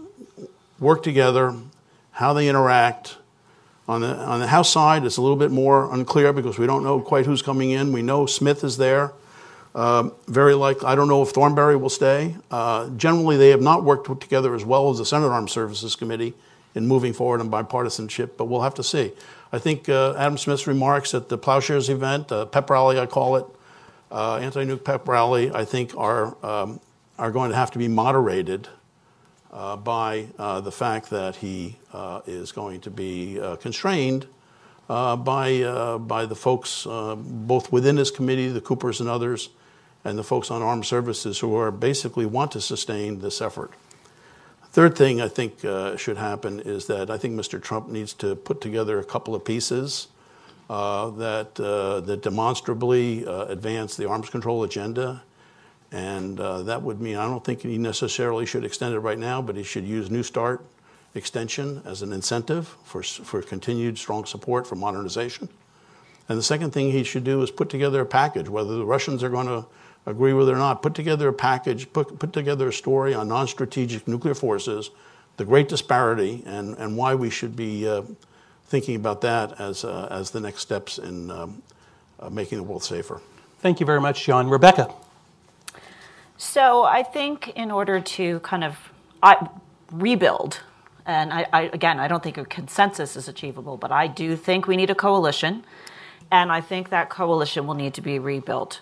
work together, how they interact. On the House side, it's a little bit more unclear because we don't know quite who's coming in. We know Smith is there. Very likely, I don't know if Thornberry will stay. Generally, they have not worked together as well as the Senate Armed Services Committee in moving forward on bipartisanship, but we'll have to see. I think Adam Smith's remarks at the Plowshares event, pep rally I call it, anti-nuke pep rally, I think are going to have to be moderated by the fact that he is going to be constrained by the folks both within his committee, the Coopers and others, and the folks on armed services who are basically want to sustain this effort. Third thing I think should happen is that I think Mr. Trump needs to put together a couple of pieces that demonstrably advance the arms control agenda And that would mean, I don't think he necessarily should extend it right now, but he should use New START extension as an incentive for continued strong support for modernization. And the second thing he should do is put together a package, whether the Russians are going to agree with it or not, put together a package, put together a story on non-strategic nuclear forces, the great disparity, and why we should be thinking about that as the next steps in making the world safer. Thank you very much, John. Rebecca. So I think in order to kind of rebuild, and again, I don't think a consensus is achievable, but I do think we need a coalition, and I think that coalition will need to be rebuilt.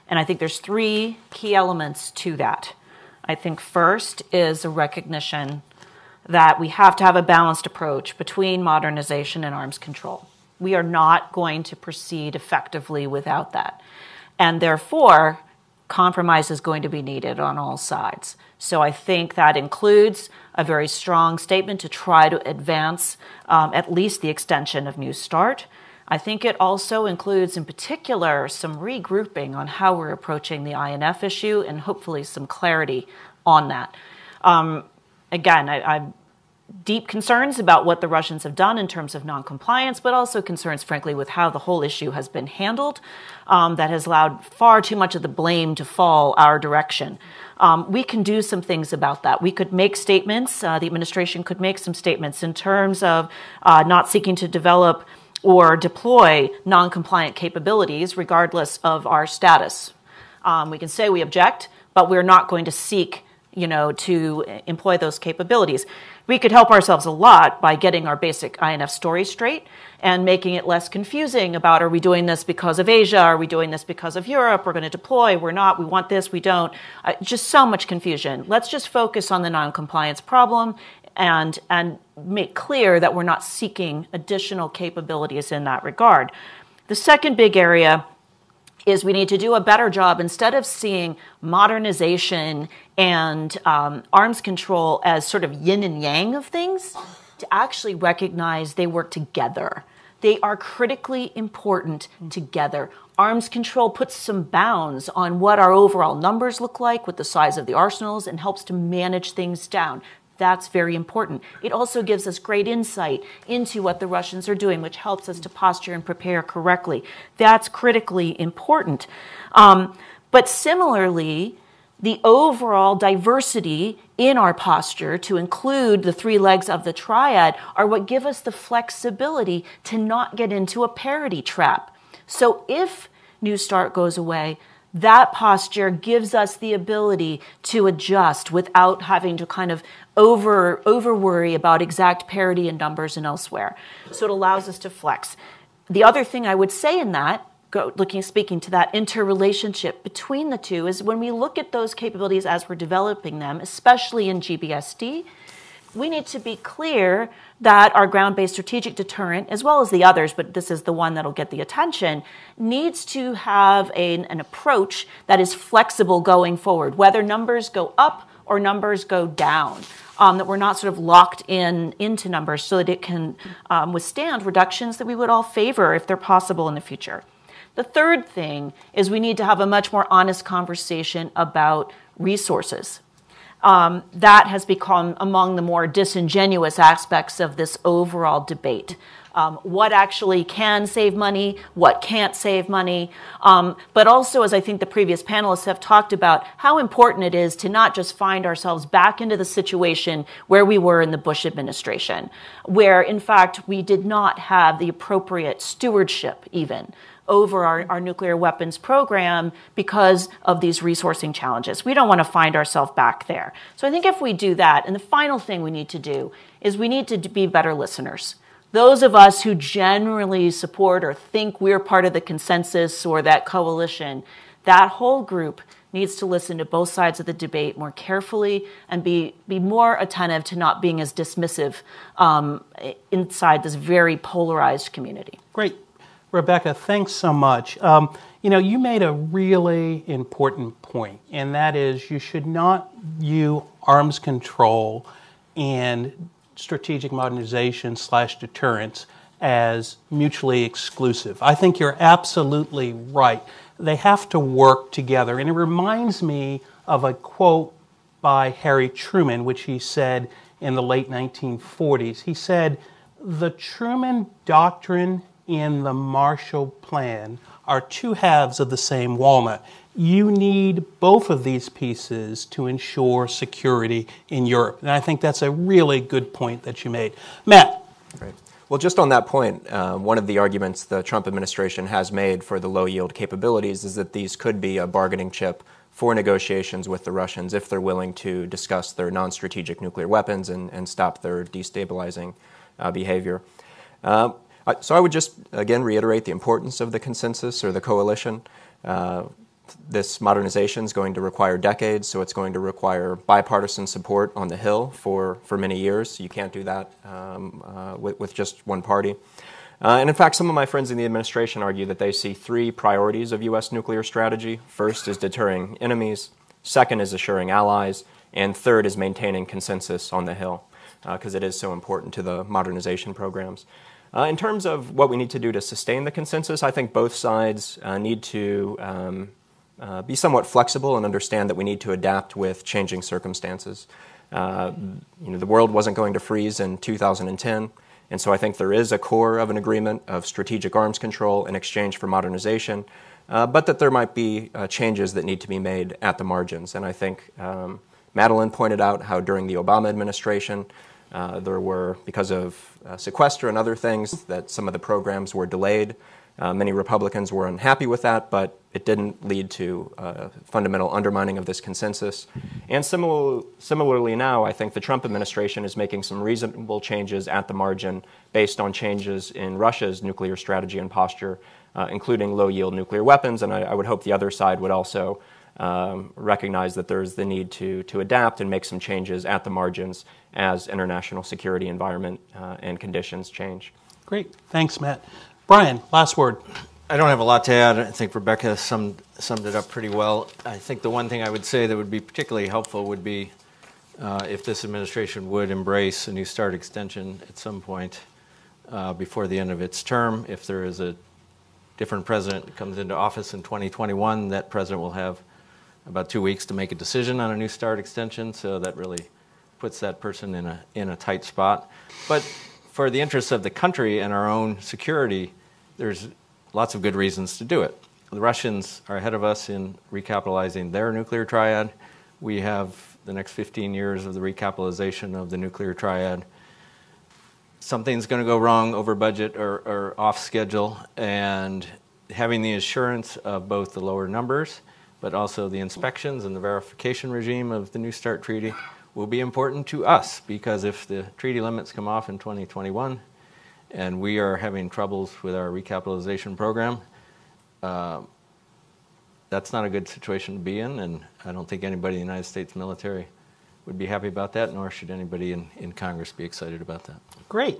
And I think there's three key elements to that. I think first is a recognition that we have to have a balanced approach between modernization and arms control. We are not going to proceed effectively without that. And therefore, compromise is going to be needed on all sides. So I think that includes a very strong statement to try to advance at least the extension of New START. I think it also includes, in particular, some regrouping on how we're approaching the INF issue and hopefully some clarity on that. Again, I'm deep concerns about what the Russians have done in terms of noncompliance, but also concerns, frankly, with how the whole issue has been handled that has allowed far too much of the blame to fall our direction. We can do some things about that. We could make statements, the administration could make some statements in terms of not seeking to develop or deploy non-compliant capabilities regardless of our status. We can say we object, but we're not going to seek, to employ those capabilities. We could help ourselves a lot by getting our basic INF story straight and making it less confusing about, are we doing this because of Asia? Are we doing this because of Europe? We're going to deploy, we're not, we want this, we don't. Just so much confusion. Let's just focus on the non-compliance problem and make clear that we're not seeking additional capabilities in that regard. The second big area is we need to do a better job, instead of seeing modernization and arms control as sort of yin and yang of things, to actually recognize they work together. They are critically important together. Arms control puts some bounds on what our overall numbers look like with the size of the arsenals and helps to manage things down. That's very important. It also gives us great insight into what the Russians are doing, which helps us to posture and prepare correctly. That's critically important. But similarly, the overall diversity in our posture, to include the three legs of the triad, are what give us the flexibility to not get into a parity trap. So if New START goes away, that posture gives us the ability to adjust without having to kind of over worry about exact parity in numbers and elsewhere. So it allows us to flex. The other thing I would say in that, speaking to that interrelationship between the two, is when we look at those capabilities as we're developing them, especially in GBSD, we need to be clear that our ground-based strategic deterrent, as well as the others, but this is the one that'll get the attention, needs to have an approach that is flexible going forward, whether numbers go up or numbers go down, that we're not sort of locked into numbers, so that it can withstand reductions that we would all favor if they're possible in the future. The third thing is we need to have a much more honest conversation about resources. That has become among the more disingenuous aspects of this overall debate. What actually can save money, what can't save money, but also, as I think the previous panelists have talked about, how important it is to not just find ourselves back into the situation where we were in the Bush administration, where, in fact, we did not have the appropriate stewardship even over our nuclear weapons program because of these resourcing challenges. We don't want to find ourselves back there. So I think if we do that, and the final thing we need to do is we need to be better listeners. Those of us who generally support or think we're part of the consensus or that coalition, that whole group needs to listen to both sides of the debate more carefully and be more attentive to not being as dismissive inside this very polarized community. Great. Rebecca, thanks so much. You made a really important point, and that is you should not view arms control and strategic modernization / deterrence as mutually exclusive. I think you're absolutely right they have to work together. And it reminds me of a quote by Harry Truman, which he said in the late 1940s. He said, "The Truman Doctrine and the Marshall Plan are two halves of the same walnut. You need both of these pieces to ensure security in Europe." And I think that's a really good point that you made. Matt. Right. Well, just on that point, one of the arguments the Trump administration has made for the low-yield capabilities is that these could be a bargaining chip for negotiations with the Russians if they're willing to discuss their non-strategic nuclear weapons and stop their destabilizing behavior. So I would just, again, reiterate the importance of the consensus or the coalition. This modernization is going to require decades, so it's going to require bipartisan support on the Hill for many years. You can't do that with just one party. And in fact, some of my friends in the administration argue that they see three priorities of U.S. nuclear strategy. First is deterring enemies, second is assuring allies, and third is maintaining consensus on the Hill, because it is so important to the modernization programs. In terms of what we need to do to sustain the consensus, I think both sides need to be somewhat flexible and understand that we need to adapt with changing circumstances. The world wasn't going to freeze in 2010, and so I think there is a core of an agreement of strategic arms control in exchange for modernization, but that there might be changes that need to be made at the margins. And I think Madeline pointed out how during the Obama administration, there were, because of sequester and other things, that some of the programs were delayed. Many Republicans were unhappy with that, but it didn't lead to fundamental undermining of this consensus. And similarly now, I think the Trump administration is making some reasonable changes at the margin based on changes in Russia's nuclear strategy and posture, including low-yield nuclear weapons. And I would hope the other side would also recognize that there's the need to adapt and make some changes at the margins as international security environment and conditions change. Great. Thanks, Matt. Brian, last word. I don't have a lot to add. I think Rebecca summed it up pretty well. I think the one thing I would say that would be particularly helpful would be if this administration would embrace a New START extension at some point before the end of its term. If there is a different president that comes into office in 2021, that president will have about 2 weeks to make a decision on a New START extension, so that really puts that person in a tight spot. But for the interests of the country and our own security, there's lots of good reasons to do it. The Russians are ahead of us in recapitalizing their nuclear triad. We have the next 15 years of the recapitalization of the nuclear triad. Something's going to go wrong over budget or off schedule, and having the assurance of both the lower numbers, but also the inspections and the verification regime of the New START treaty will be important to us, because if the treaty limits come off in 2021 and we are having troubles with our recapitalization program, that's not a good situation to be in, and I don't think anybody in the United States military would be happy about that, nor should anybody in Congress be excited about that. Great.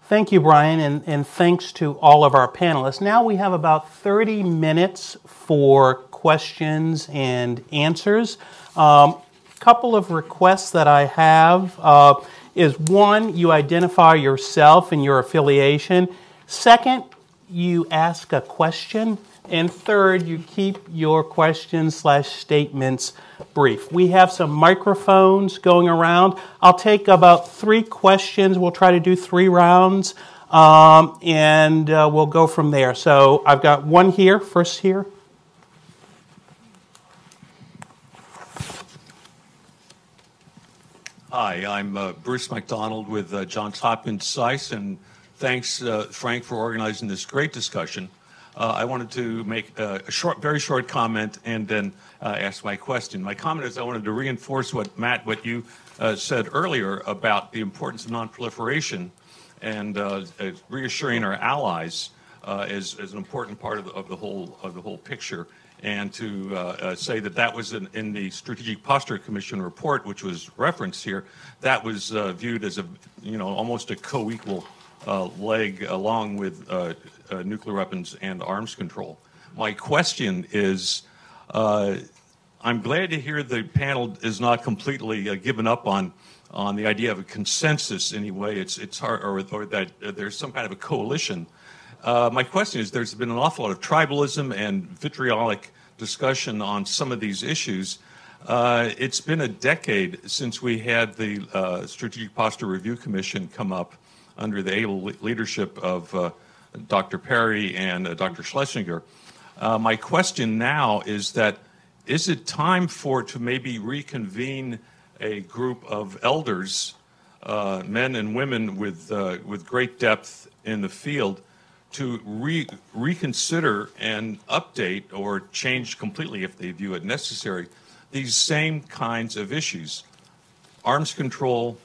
Thank you, Brian, and thanks to all of our panelists. Now we have about 30 minutes for questions and answers. Couple of requests that I have is one, you identify yourself and your affiliation. Second, you ask a question. And third, you keep your questions/statements brief. We have some microphones going around. I'll take about 3 questions. We'll try to do 3 rounds, and we'll go from there. So I've got one here, first here. Hi, I'm Bruce McDonald with Johns Hopkins SAIS, and thanks, Frank, for organizing this great discussion. I wanted to make a very short comment and then ask my question. My comment is I wanted to reinforce what you said earlier about the importance of nonproliferation and reassuring our allies is an important part of the whole picture. And to say that was in the Strategic Posture Commission report, which was referenced here, that was viewed as almost a co-equal leg along with nuclear weapons and arms control. My question is, I'm glad to hear the panel is not completely given up on the idea of a consensus anyway. It's hard, or that there's some kind of a coalition. My question is, there's been an awful lot of tribalism and vitriolic discussion on some of these issues. It's been a decade since we had the Strategic Posture Review Commission come up under the able leadership of Dr. Perry and Dr. Schlesinger. My question now is it time to maybe reconvene a group of elders, men and women with great depth in the field, to reconsider and update or change completely, if they view it necessary, these same kinds of issues: arms control,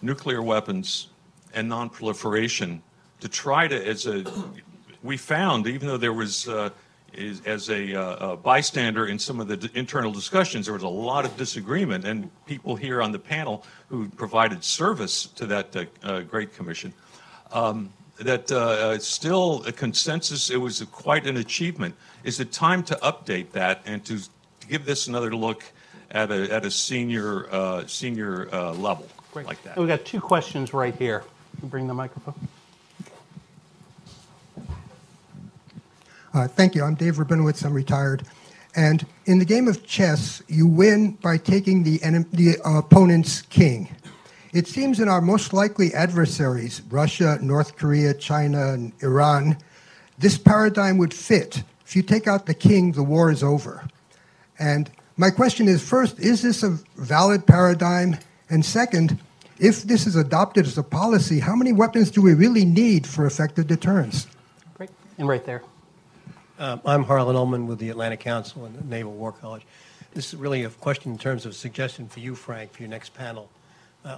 nuclear weapons, and non-proliferation, to try to, we found, even though there was, as a bystander in some of the internal discussions, there was a lot of disagreement, and people here on the panel who provided service to that great commission, still a consensus. It was quite an achievement. Is it time to update that and to give this another look at a senior level? Great. Like that? We've got two questions right here. Can you bring the microphone? Thank you. I'm Dave Rabinowitz. I'm retired. And in the game of chess, you win by taking the opponent's king. It seems in our most likely adversaries, Russia, North Korea, China, and Iran, this paradigm would fit. If you take out the king, the war is over. And my question is, first, is this a valid paradigm? And second, if this is adopted as a policy, how many weapons do we really need for effective deterrence? Great. And right there. I'm Harlan Ullman with the Atlantic Council and the Naval War College. This is really a question in terms of suggestion for you, Frank, for your next panel.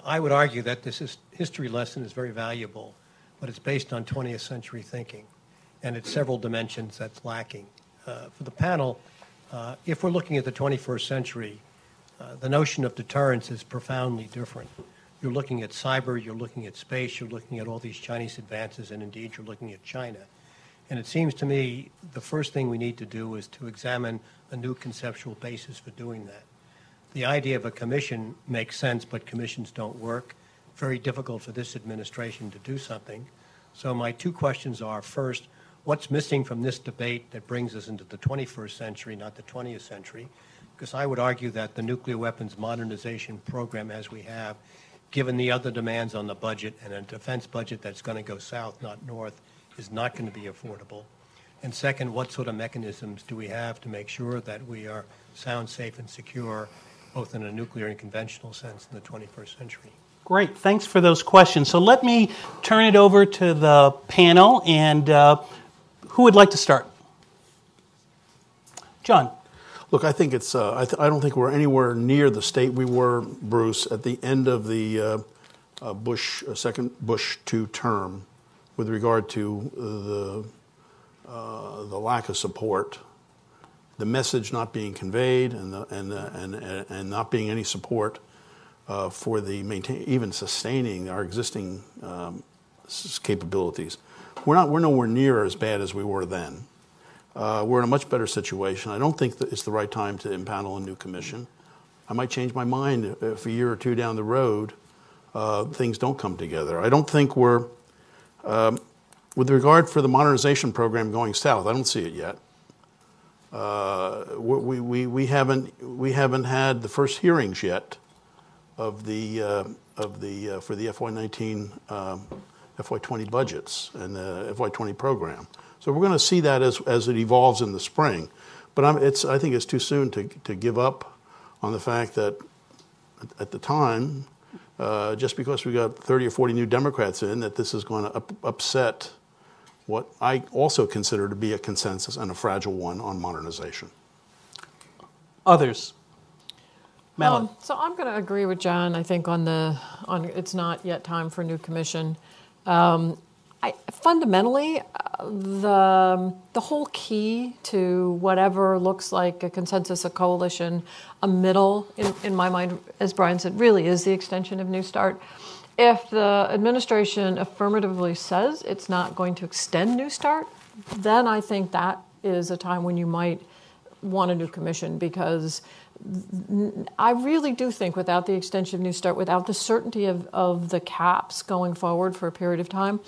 I would argue that this history lesson is very valuable, but it's based on 20th century thinking, and it's several dimensions that's lacking. For the panel, if we're looking at the 21st century, the notion of deterrence is profoundly different. You're looking at cyber, you're looking at space, you're looking at all these Chinese advances, and indeed you're looking at China. And it seems to me the first thing we need to do is to examine a new conceptual basis for doing that. The idea of a commission makes sense, but commissions don't work. Very difficult for this administration to do something. So my two questions are, first, what's missing from this debate that brings us into the 21st century, not the 20th century? Because I would argue that the nuclear weapons modernization program as we have, given the other demands on the budget and a defense budget that's going to go south, not north, is not going to be affordable. And second, what sort of mechanisms do we have to make sure that we are sound, safe, and secure, both in a nuclear and conventional sense, in the 21st century? Great. Thanks for those questions. So let me turn it over to the panel, and who would like to start? John. Look, I think it's. I don't think we're anywhere near the state we were, Bruce, at the end of the second Bush II term, with regard to the lack of support, the message not being conveyed, and not being any support for even sustaining our existing capabilities. We're nowhere near as bad as we were then. We're in a much better situation. I don't think that it's the right time to impanel a new commission. I might change my mind if a year or two down the road things don't come together. I don't think we're with regard for the modernization program going south, I don't see it yet. We haven't had the first hearings yet of the for the FY19, FY20 budgets and the FY20 program. So we're going to see that as it evolves in the spring. But I think it's too soon to give up on the fact that at the time, just because we got 30 or 40 new Democrats in, that this is going to upset what I also consider to be a consensus and a fragile one on modernization. Others? Madeline. So I'm going to agree with John. I think on it's not yet time for a new commission. Fundamentally, the whole key to whatever looks like a consensus, a coalition, a middle, in my mind, as Brian said, really is the extension of New START. If the administration affirmatively says it's not going to extend New START, then I think that is a time when you might want a new commission, because I really do think without the extension of New START, without the certainty of the caps going forward for a period of time,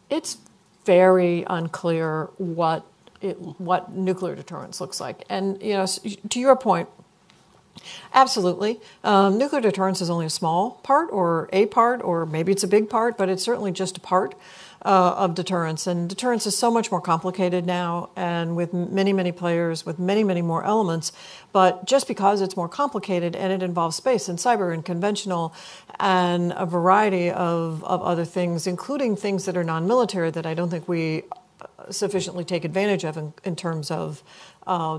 it's very unclear what nuclear deterrence looks like. And to your point, absolutely, nuclear deterrence is only a small part, or maybe it's a big part, but it's certainly just a part of deterrence. And deterrence is so much more complicated now, and with many, many players, with many, many more elements. But just because it's more complicated and it involves space and cyber and conventional and a variety of other things, including things that are non-military that I don't think we sufficiently take advantage of in terms of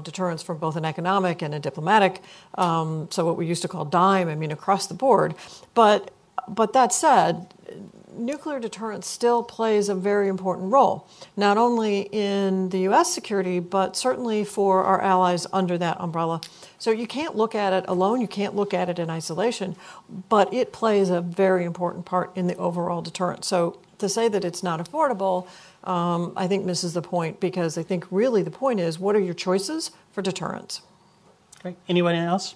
deterrence from both an economic and a diplomatic, so what we used to call DIME, across the board. But that said, nuclear deterrence still plays a very important role, not only in the U.S. security, but certainly for our allies under that umbrella. So you can't look at it alone, you can't look at it in isolation, but it plays a very important part in the overall deterrence. So to say that it's not affordable, I think misses the point, because I think really the point is, what are your choices for deterrence? Great. Anyone else?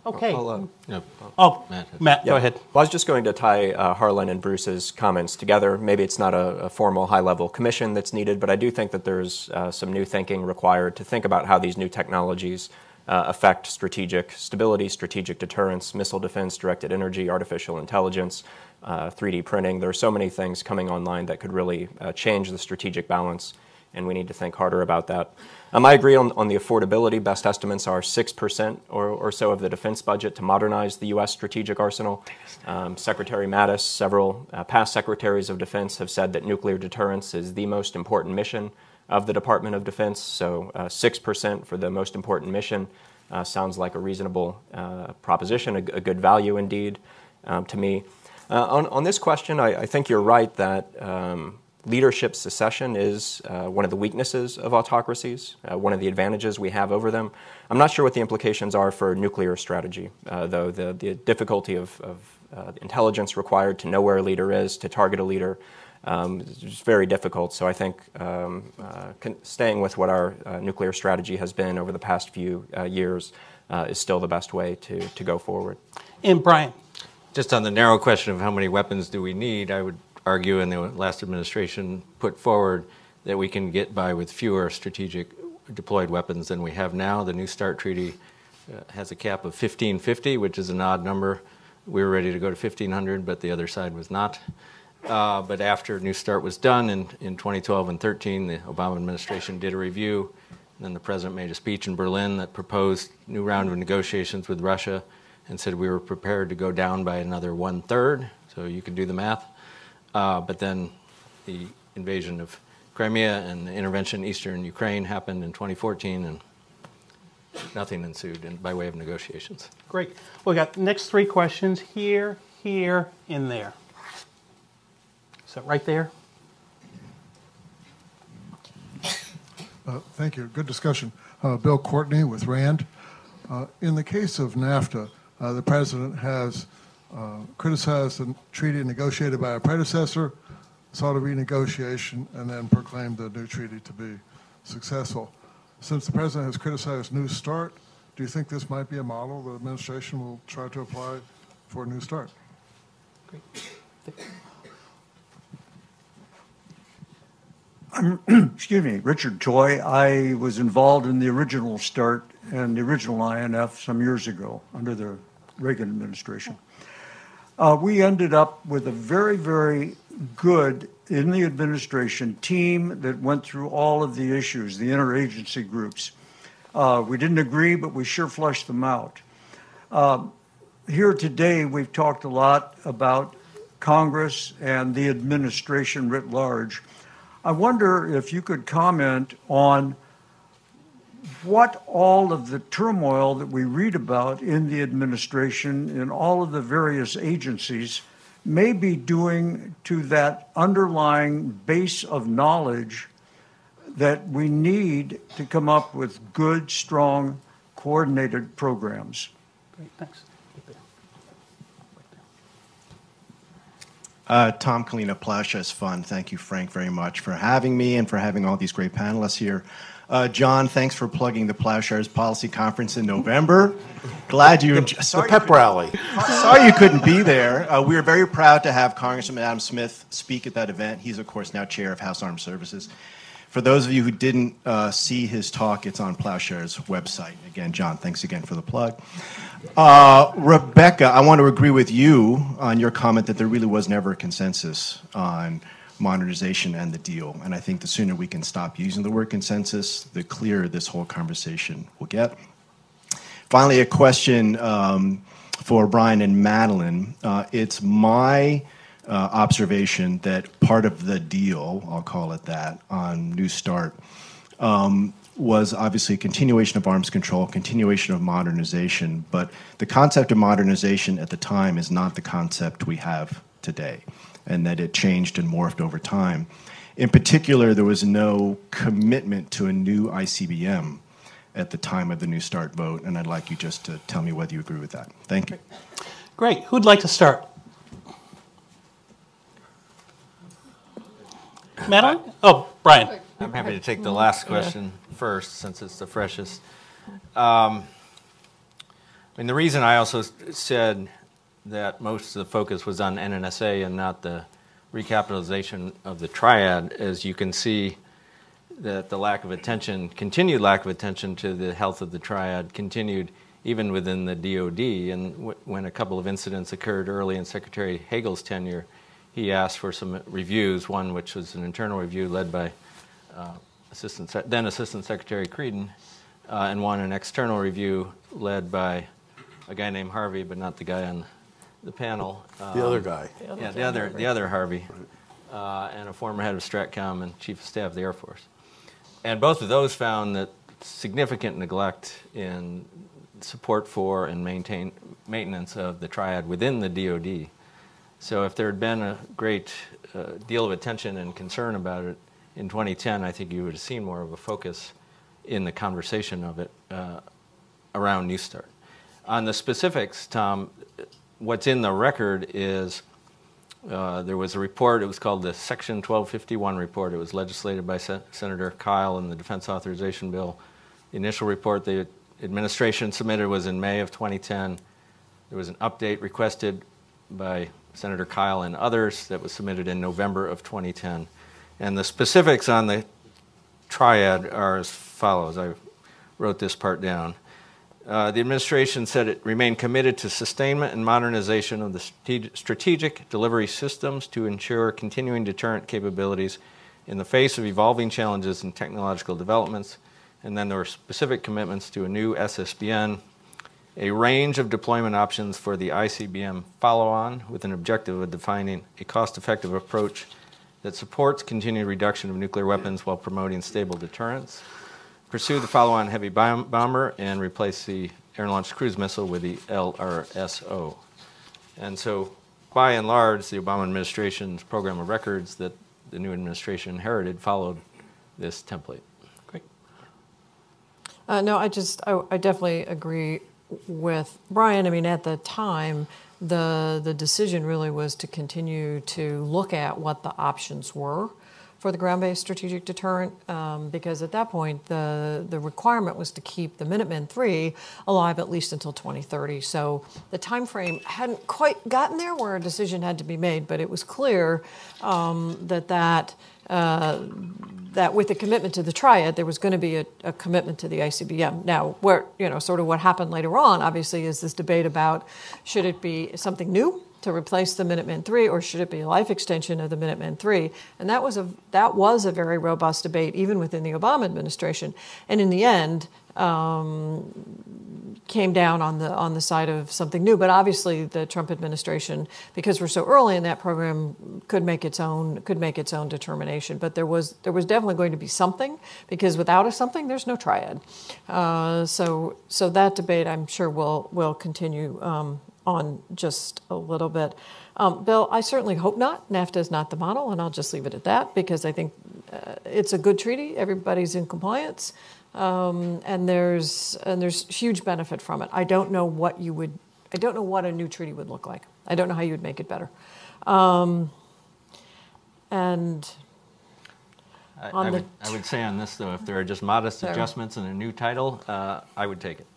Okay. Matt, go ahead. Well, I was just going to tie Harlan and Bruce's comments together. Maybe it's not a formal high-level commission that's needed, but I do think that there's some new thinking required to think about how these new technologies affect strategic stability, strategic deterrence, missile defense, directed energy, artificial intelligence, 3D printing. There are so many things coming online that could really change the strategic balance, and we need to think harder about that. I agree on the affordability. Best estimates are 6% or so of the defense budget to modernize the U.S. strategic arsenal. Secretary Mattis, several past secretaries of defense have said that nuclear deterrence is the most important mission of the Department of Defense. So 6% for the most important mission sounds like a reasonable proposition, a good value indeed to me. On this question, I think you're right that leadership secession is one of the weaknesses of autocracies, one of the advantages we have over them. I'm not sure what the implications are for nuclear strategy, though. The difficulty of intelligence required to know where a leader is, to target a leader, is very difficult. So I think staying with what our nuclear strategy has been over the past few years is still the best way to go forward. And Brian? Just on the narrow question of how many weapons do we need, I would argue, and the last administration put forward, that we can get by with fewer strategic deployed weapons than we have now. The New START treaty has a cap of 1,550, which is an odd number. We were ready to go to 1,500, but the other side was not. But after New START was done in 2012 and 2013, the Obama administration did a review, and then the president made a speech in Berlin that proposed a new round of negotiations with Russia and said we were prepared to go down by another 1/3, so you can do the math. But then the invasion of Crimea and the intervention in eastern Ukraine happened in 2014, and nothing ensued by way of negotiations. Great. We got the next three questions here, here, and there. Is that right there? Thank you. Good discussion. Bill Courtney with RAND. In the case of NAFTA, the president has criticized the treaty negotiated by a predecessor, sought a renegotiation, and then proclaimed the new treaty to be successful. Since the president has criticized New START, do you think this might be a model the administration will try to apply for New START? Great. Excuse me, Richard Toy. I was involved in the original START and the original INF some years ago under the Reagan administration. We ended up with a very, very good, in the administration, team that went through all of the issues, the interagency groups. We didn't agree, but we sure flushed them out. Here today, we've talked a lot about Congress and the administration writ large. I wonder if you could comment on what all of the turmoil that we read about in the administration, in all of the various agencies, may be doing to that underlying base of knowledge that we need to come up with good, strong, coordinated programs. Great, thanks. Tom Kalina, Plowshares Fund. Thank you, Frank, very much for having me and for having all these great panelists here. John, thanks for plugging the Plowshares Policy Conference in November. Glad you enjoyed the pep rally. Sorry you couldn't be there. We are very proud to have Congressman Adam Smith speak at that event. He's, of course, now chair of House Armed Services. For those of you who didn't see his talk, it's on Plowshares' website. Again, John, thanks again for the plug. Rebecca, I want to agree with you on your comment that there really was never a consensus on modernization and the deal. And I think the sooner we can stop using the word consensus, the clearer this whole conversation will get. Finally, a question for Brian and Madeline. It's my observation that part of the deal, I'll call it that, on New START was obviously a continuation of arms control, continuation of modernization, but the concept of modernization at the time is not the concept we have today, and that it changed and morphed over time. In particular, there was no commitment to a new ICBM at the time of the New START vote, and I'd like you just to tell me whether you agree with that. Thank you. Great. Who'd like to start? Madeline? Oh, Brian. I'm happy to take the last question first, since it's the freshest. I mean, the reason I also said that most of the focus was on NNSA and not the recapitalization of the triad, as you can see that the lack of attention, continued lack of attention to the health of the triad continued even within the DOD. And when a couple of incidents occurred early in Secretary Hagel's tenure, he asked for some reviews, one which was an internal review led by then Assistant Secretary Creedon, and one an external review led by a guy named Harvey, but not the guy on the panel. The other guy. Yeah, the other Harvey, and a former head of Stratcom and Chief of Staff of the Air Force. And both of those found that significant neglect in support for and maintenance of the triad within the DoD. So if there had been a great deal of attention and concern about it in 2010, I think you would have seen more of a focus in the conversation of it around New START. On the specifics, Tom, what's in the record is there was a report. It was called the Section 1251 report. It was legislated by Senator Kyle in the Defense Authorization Bill. The initial report the administration submitted was in May of 2010. There was an update requested by Senator Kyle and others that was submitted in November of 2010. And the specifics on the triad are as follows. I wrote this part down. The administration said it remained committed to sustainment and modernization of the strategic delivery systems to ensure continuing deterrent capabilities in the face of evolving challenges and technological developments. And then there were specific commitments to a new SSBN, a range of deployment options for the ICBM follow-on with an objective of defining a cost-effective approach that supports continued reduction of nuclear weapons while promoting stable deterrence, pursue the follow-on heavy bomber, and replace the air-launched cruise missile with the LRSO. And so, by and large, the Obama administration's program of records that the new administration inherited followed this template. Great. No, I definitely agree with Brian. I mean, at the time, the decision really was to continue to look at what the options were for the ground-based strategic deterrent, because at that point, the requirement was to keep the Minuteman III alive at least until 2030. So the time frame hadn't quite gotten there where a decision had to be made, but it was clear that with the commitment to the triad, there was going to be a commitment to the ICBM. Now, sort of what happened later on, obviously, is this debate about should it be something new to replace the Minuteman III, or should it be a life extension of the Minuteman III? And that was a very robust debate, even within the Obama administration. And in the end, came down on the side of something new. But obviously, the Trump administration, because we're so early in that program, could make its own determination. But there was definitely going to be something, because without a something, there's no triad. So that debate, I'm sure, will continue on just a little bit. Bill, I certainly hope not. NAFTA is not the model, and I'll just leave it at that, because I think it's a good treaty. Everybody's in compliance. And there's huge benefit from it. I don't know what you would I don't know what a new treaty would look like. I don't know how you would make it better. And I would say on this, though, if there are just modest adjustments and a new title, I would take it.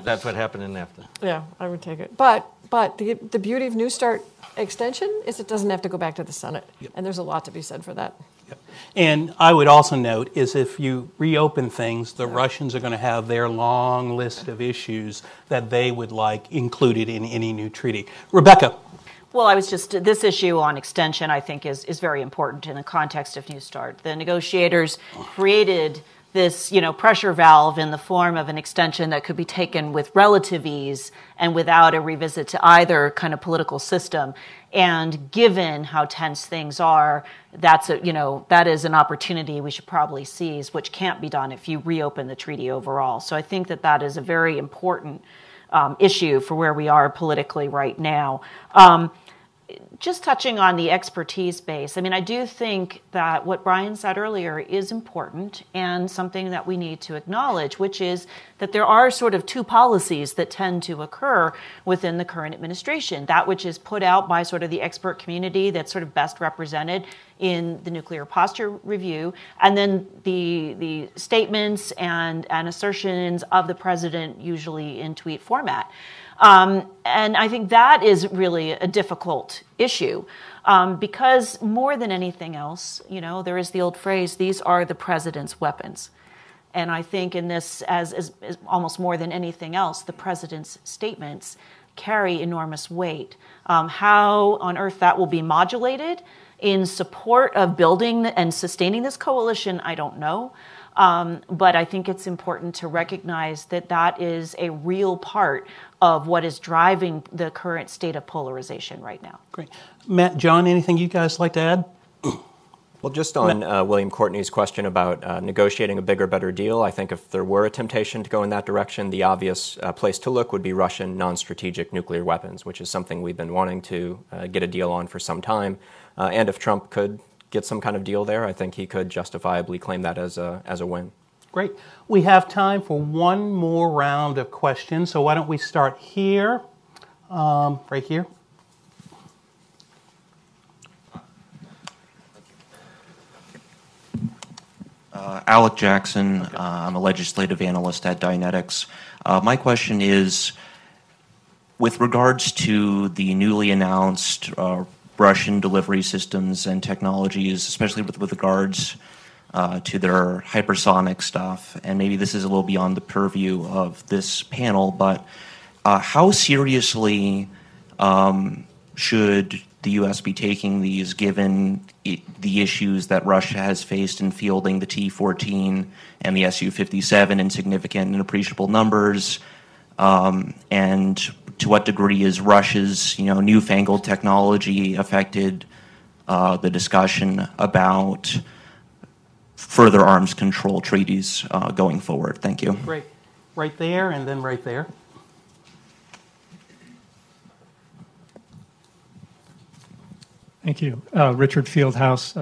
That's what happened in NAFTA. Yeah, I would take it. But the beauty of New START extension is it doesn't have to go back to the Senate. Yep. And there's a lot to be said for that. Yep. And I would also note is if you reopen things, the Russians are going to have their long list of issues that they would like included in any new treaty. Rebecca. Well, this issue on extension, I think, is very important in the context of New START. The negotiators created this, pressure valve in the form of an extension that could be taken with relative ease and without a revisit to either kind of political system. And given how tense things are, that is an opportunity we should probably seize, which can't be done if you reopen the treaty overall. So I think that is a very important issue for where we are politically right now. Just touching on the expertise base, I do think that what Brian said earlier is important and something that we need to acknowledge, which is that there are sort of two policies that tend to occur within the current administration. That which is put out by sort of the expert community that's sort of best represented in the Nuclear Posture Review, and then the statements and assertions of the president, usually in tweet format. And I think that is really a difficult issue because more than anything else, there is the old phrase, these are the president's weapons. And I think in this, as almost more than anything else, the president's statements carry enormous weight. How on earth that will be modulated in support of building and sustaining this coalition, I don't know. But I think it's important to recognize that is a real part of what is driving the current state of polarization right now. Great. Matt, John, anything you guys like to add? Well, just on William Courtney's question about negotiating a bigger, better deal, I think if there were a temptation to go in that direction, the obvious place to look would be Russian non-strategic nuclear weapons, which is something we've been wanting to get a deal on for some time. And if Trump could get some kind of deal there, I think he could justifiably claim that as a win. Great. We have time for one more round of questions, so why don't we start here, right here. Alec Jackson, I'm a legislative analyst at Dynetics. My question is, with regards to the newly announced Russian delivery systems and technologies, especially with regards to their hypersonic stuff, and maybe this is a little beyond the purview of this panel, but how seriously should the U.S. be taking these, given the issues that Russia has faced in fielding the T-14 and the Su-57 in significant and appreciable numbers, and to what degree is Russia's newfangled technology affected the discussion about further arms control treaties going forward? Thank you. Great. Right there and then right there. Thank you. Richard Fieldhouse,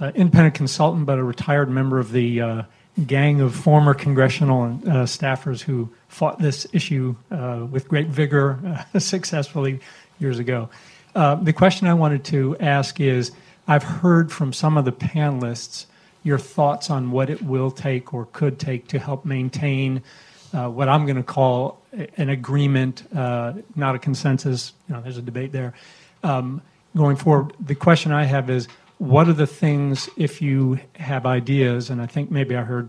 independent consultant, but a retired member of the gang of former congressional staffers who fought this issue with great vigor successfully years ago. The question I wanted to ask is, I've heard from some of the panelists your thoughts on what it will take or could take to help maintain what I'm going to call an agreement, not a consensus. There's a debate there. Going forward, the question I have is, what are the things, if you have ideas, and I think maybe I heard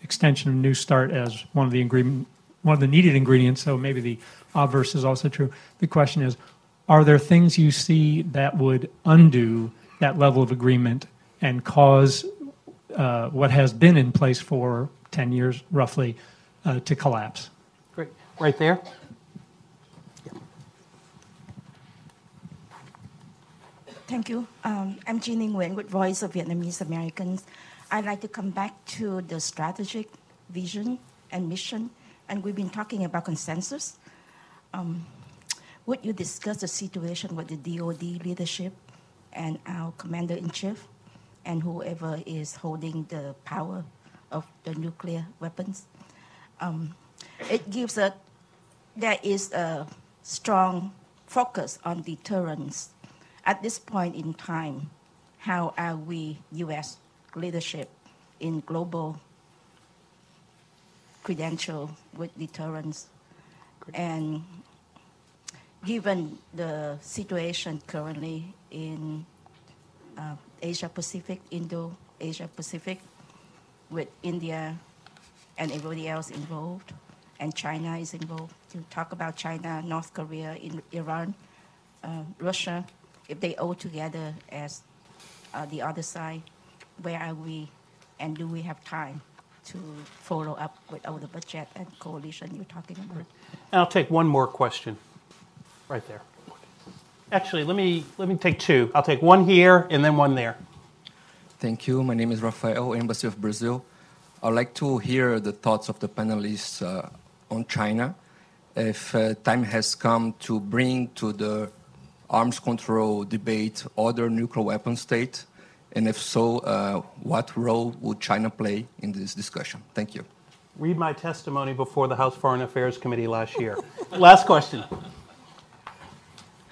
extension of New START as one of the needed ingredients, so maybe the obverse is also true. The question is, are there things you see that would undo that level of agreement and cause what has been in place for 10 years, roughly, to collapse? Great. Right there. Thank you. I'm Jean Nguyen with Voice of Vietnamese Americans. I'd like to come back to the strategic vision and mission, and we've been talking about consensus. Would you discuss the situation with the DoD leadership and our commander-in-chief and whoever is holding the power of the nuclear weapons? It gives a there is a strong focus on deterrence. At this point in time, how are we, U.S. leadership, in global credential with deterrence? And given the situation currently in Asia Pacific, Indo-Asia Pacific, with India and everybody else involved, and China is involved, to talk about China, North Korea, Iran, Russia, if they all together as the other side, where are we, and do we have time to follow up with all the budget and coalition you're talking about? And I'll take one more question right there. Actually, let me take two. I'll take one here and then one there. Thank you. My name is Rafael, Embassy of Brazil. I'd like to hear the thoughts of the panelists on China. If time has come to bring to the arms control debate other nuclear weapon states, and if so, what role would China play in this discussion? Thank you. Read my testimony before the House Foreign Affairs Committee last year. Last question.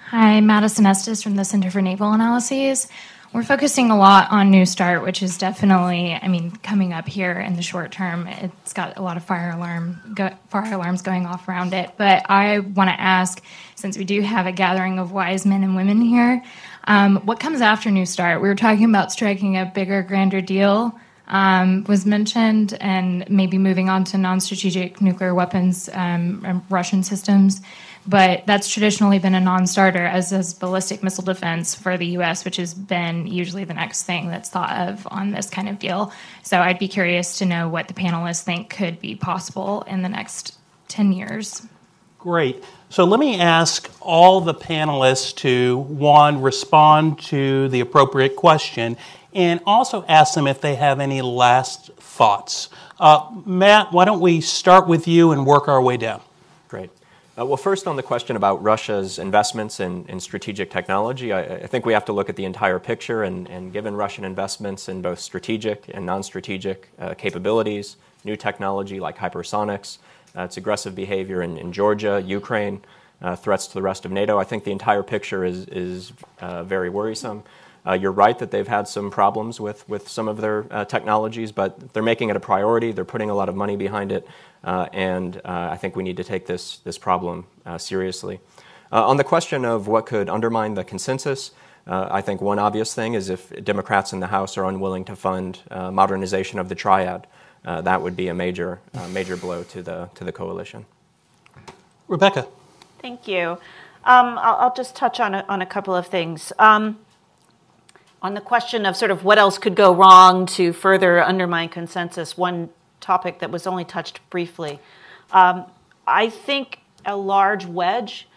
Hi, Madison Estes from the Center for Naval Analyses. We're focusing a lot on New START, which is definitely, coming up here in the short term. It's got a lot of fire alarms going off around it. But I want to ask, since we do have a gathering of wise men and women here, what comes after New START? We were talking about striking a bigger, grander deal, was mentioned, and maybe moving on to non-strategic nuclear weapons and Russian systems. But that's traditionally been a non-starter, as is ballistic missile defense for the U.S., which has been usually the next thing that's thought of on this kind of deal. So I'd be curious to know what the panelists think could be possible in the next 10 years. Great. So let me ask all the panelists to, one, respond to the appropriate question, and also ask them if they have any last thoughts. Matt, why don't we start with you and work our way down? Great. Well, first on the question about Russia's investments in strategic technology, I think we have to look at the entire picture, and given Russian investments in both strategic and non-strategic capabilities, new technology like hypersonics, its aggressive behavior in Georgia, Ukraine, threats to the rest of NATO, I think the entire picture is very worrisome. You're right that they've had some problems with some of their technologies, but they're making it a priority. They're putting a lot of money behind it, and I think we need to take this problem seriously. On the question of what could undermine the consensus, I think one obvious thing is if Democrats in the House are unwilling to fund modernization of the triad, that would be a major blow to the coalition. Rebecca. Thank you. I'll just touch on a couple of things. On the question of sort of what else could go wrong to further undermine consensus, one topic that was only touched briefly. I think a large wedge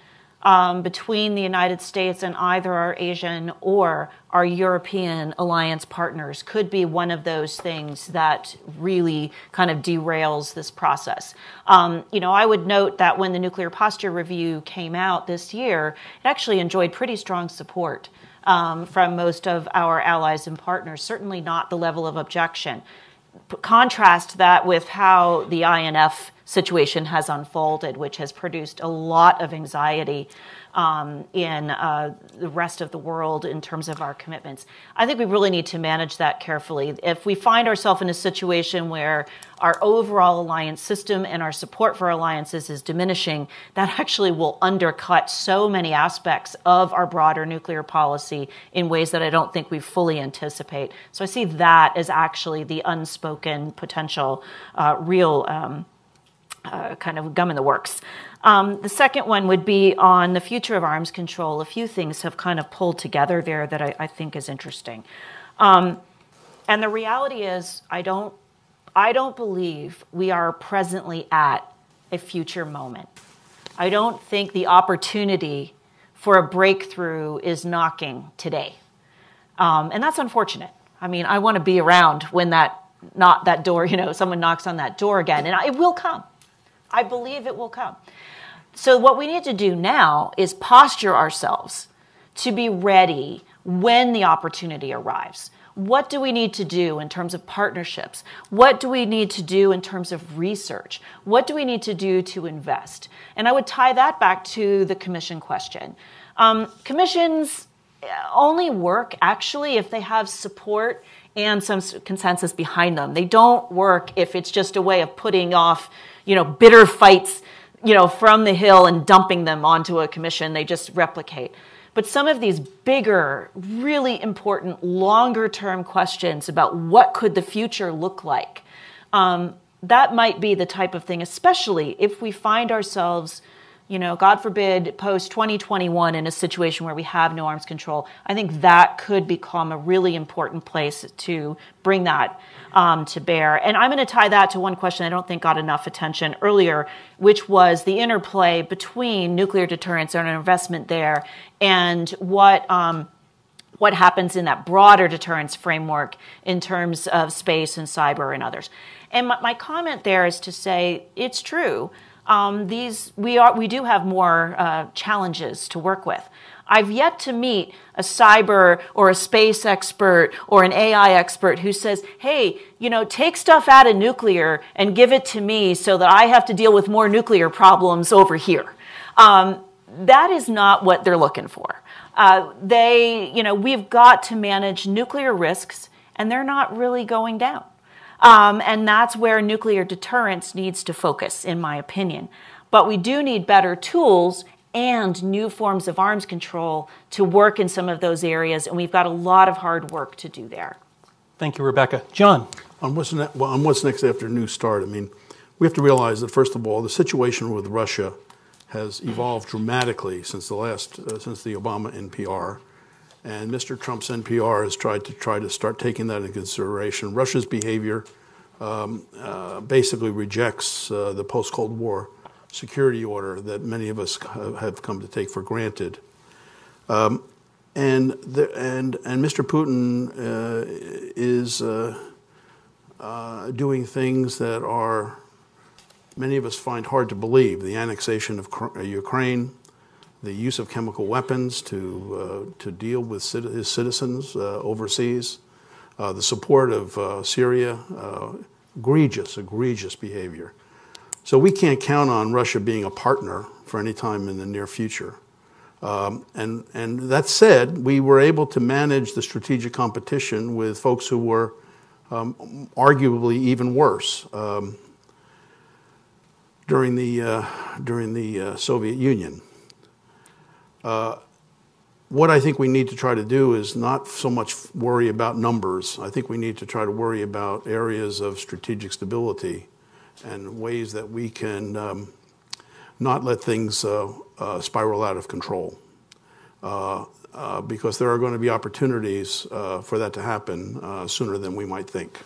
between the United States and either our Asian or our European alliance partners could be one of those things that really kind of derails this process. I would note that when the Nuclear Posture Review came out this year, it actually enjoyed pretty strong support from most of our allies and partners, certainly not the level of objection. Contrast that with how the INF situation has unfolded, which has produced a lot of anxiety in the rest of the world in terms of our commitments. I think we really need to manage that carefully. If we find ourselves in a situation where our overall alliance system and our support for alliances is diminishing, that actually will undercut so many aspects of our broader nuclear policy in ways that I don't think we fully anticipate. So I see that as actually the unspoken potential real kind of gum in the works. The second one would be on the future of arms control. A few things have kind of pulled together there that I think is interesting. And the reality is, I don't believe we are presently at a future moment. I don't think the opportunity for a breakthrough is knocking today. And that's unfortunate. I want to be around when that door, someone knocks on that door again, and it will come. I believe it will come. So what we need to do now is posture ourselves to be ready when the opportunity arrives. What do we need to do in terms of partnerships? What do we need to do in terms of research? What do we need to do to invest? And I would tie that back to the commission question. Commissions only work actually if they have support and some consensus behind them. They don't work if it's just a way of putting off, bitter fights, from the Hill and dumping them onto a commission. They just replicate. But some of these bigger, really important, longer-term questions about what could the future look like, that might be the type of thing, especially if we find ourselves, God forbid, post-2021 in a situation where we have no arms control. I think that could become a really important place to bring that to bear. And I'm going to tie that to one question I don't think got enough attention earlier, which was the interplay between nuclear deterrence and our investment there and what happens in that broader deterrence framework in terms of space and cyber and others. And my comment there is to say it's true. We do have more challenges to work with. I've yet to meet a cyber or a space expert or an AI expert who says, hey, take stuff out of nuclear and give it to me so that I have to deal with more nuclear problems over here. That is not what they're looking for. We've got to manage nuclear risks, and they're not really going down. And that's where nuclear deterrence needs to focus, in my opinion. But we do need better tools and new forms of arms control to work in some of those areas, and we've got a lot of hard work to do there. Thank you, Rebecca. John? On what's next after New START, we have to realize that, first of all, the situation with Russia has evolved dramatically since the Obama NPR. And Mr. Trump's NPR has tried to start taking that into consideration. Russia's behavior basically rejects the post-Cold War security order that many of us have come to take for granted. And Mr. Putin is doing things that many of us find hard to believe. The annexation of Ukraine, the use of chemical weapons to deal with his citizens overseas, the support of Syria, egregious behavior. So we can't count on Russia being a partner for any time in the near future. And that said, we were able to manage the strategic competition with folks who were arguably even worse during the Soviet Union. What I think we need to try to do is not so much worry about numbers. I think we need to try to worry about areas of strategic stability and ways that we can not let things spiral out of control. Because there are going to be opportunities for that to happen sooner than we might think.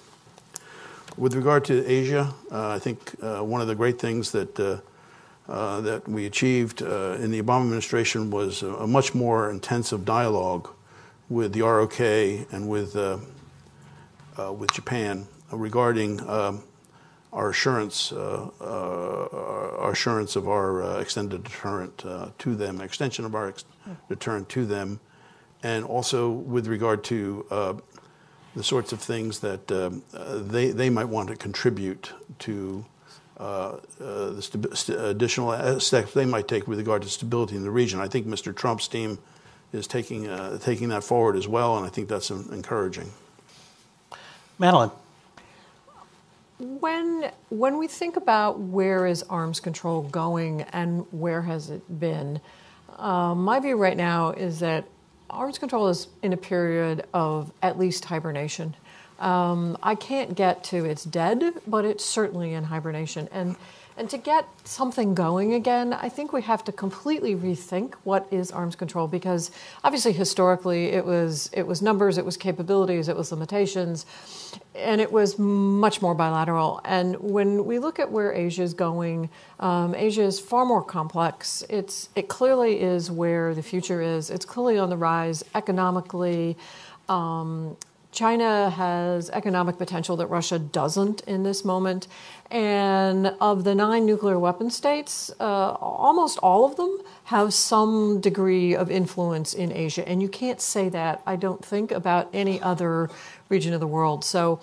With regard to Asia, I think one of the great things that we achieved in the Obama administration was a much more intensive dialogue with the ROK and with Japan regarding our assurance of our extended deterrent to them, extension of our deterrent to them, and also with regard to the sorts of things that they might want to contribute to the additional steps they might take with regard to stability in the region. I think Mr. Trump's team is taking that forward as well, and I think that's encouraging. Madeline? When we think about where is arms control going and where has it been, my view right now is that arms control is in a period of at least hibernation. I can't get to it's dead, but it's certainly in hibernation. And to get something going again, I think we have to completely rethink what is arms control, because obviously historically it was numbers, it was capabilities, it was limitations, and it was much more bilateral. And when we look at where Asia is going, Asia is far more complex. It clearly is where the future is. It's clearly on the rise economically, China has economic potential that Russia doesn't in this moment. And of the 9 nuclear weapon states, almost all of them have some degree of influence in Asia. And you can't say that, I don't think, about any other region of the world. So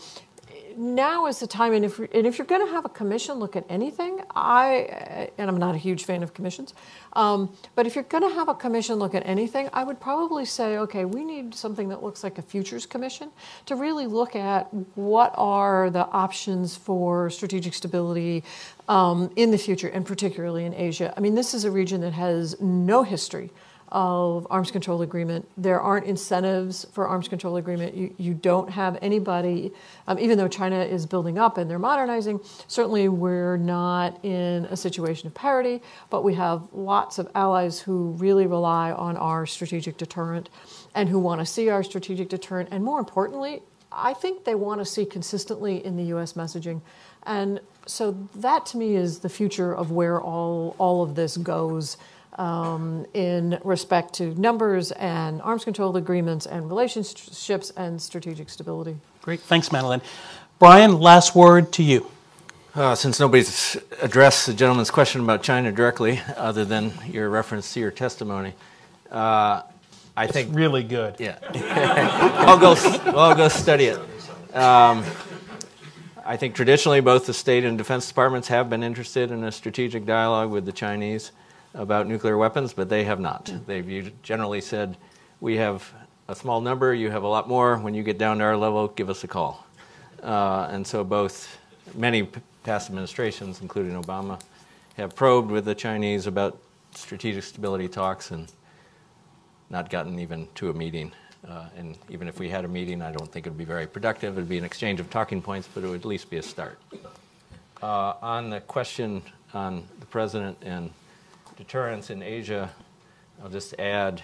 now is the time, and if you're going to have a commission look at anything, and I'm not a huge fan of commissions, but if you're going to have a commission look at anything, I would probably say, okay, we need something that looks like a futures commission to really look at what are the options for strategic stability in the future, and particularly in Asia. I mean, this is a region that has no history of arms control agreement. There aren't incentives for arms control agreement. You don't have anybody, even though China is building up and they're modernizing, certainly we're not in a situation of parity, but we have lots of allies who really rely on our strategic deterrent and who want to see our strategic deterrent. And more importantly, I think they want to see consistently in the U.S. messaging. And so that to me is the future of where all of this goes. In respect to numbers and arms control agreements and relationships and strategic stability. Great. Thanks, Madeline. Brian, last word to you. Since nobody's addressed the gentleman's question about China directly, other than your reference to your testimony, I think it's really good. Yeah, I'll go study it. I think traditionally both the State and Defense Departments have been interested in a strategic dialogue with the Chinese about nuclear weapons, but they have not. They've generally said, we have a small number, you have a lot more. When you get down to our level, give us a call. And so many past administrations, including Obama, have probed with the Chinese about strategic stability talks and not gotten even to a meeting. And even if we had a meeting, I don't think it would be very productive. It would be an exchange of talking points, but it would at least be a start. On the question on the president and deterrence in Asia, I'll just add,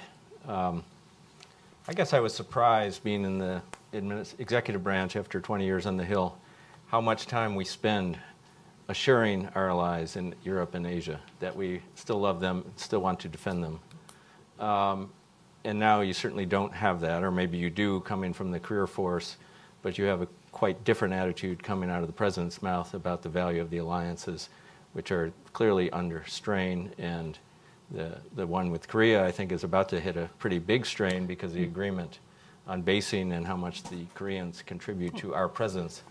I guess I was surprised being in the executive branch after 20 years on the Hill, how much time we spend assuring our allies in Europe and Asia that we still love them, still want to defend them. And now you certainly don't have that, or maybe you do coming from the career force, but you have a quite different attitude coming out of the president's mouth about the value of the alliances, which are clearly under strain, and the one with Korea, I think, is about to hit a pretty big strain because the agreement on basing and how much the Koreans contribute to our presence,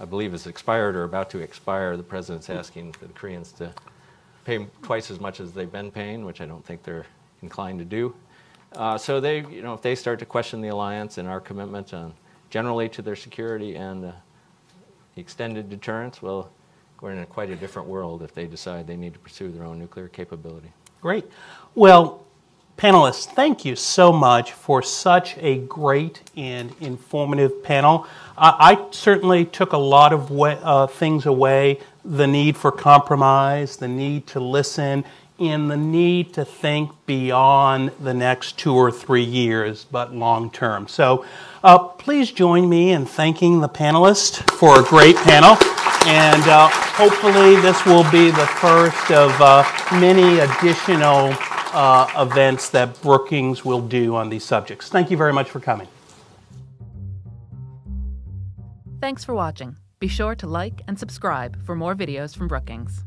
I believe, is expired or about to expire. The president's asking for the Koreans to pay twice as much as they've been paying, which I don't think they're inclined to do. So they, if they start to question the alliance and our commitment on generally to their security and the extended deterrence, well, we're in quite a different world if they decide they need to pursue their own nuclear capability. Great. Well, panelists, thank you so much for such a great and informative panel. I certainly took a lot of things away, the need for compromise, the need to listen, and the need to think beyond the next 2 or 3 years, but long term. So please join me in thanking the panelists for a great panel. And hopefully this will be the first of many additional events that Brookings will do on these subjects. Thank you very much for coming. Thanks for watching. Be sure to like and subscribe for more videos from Brookings.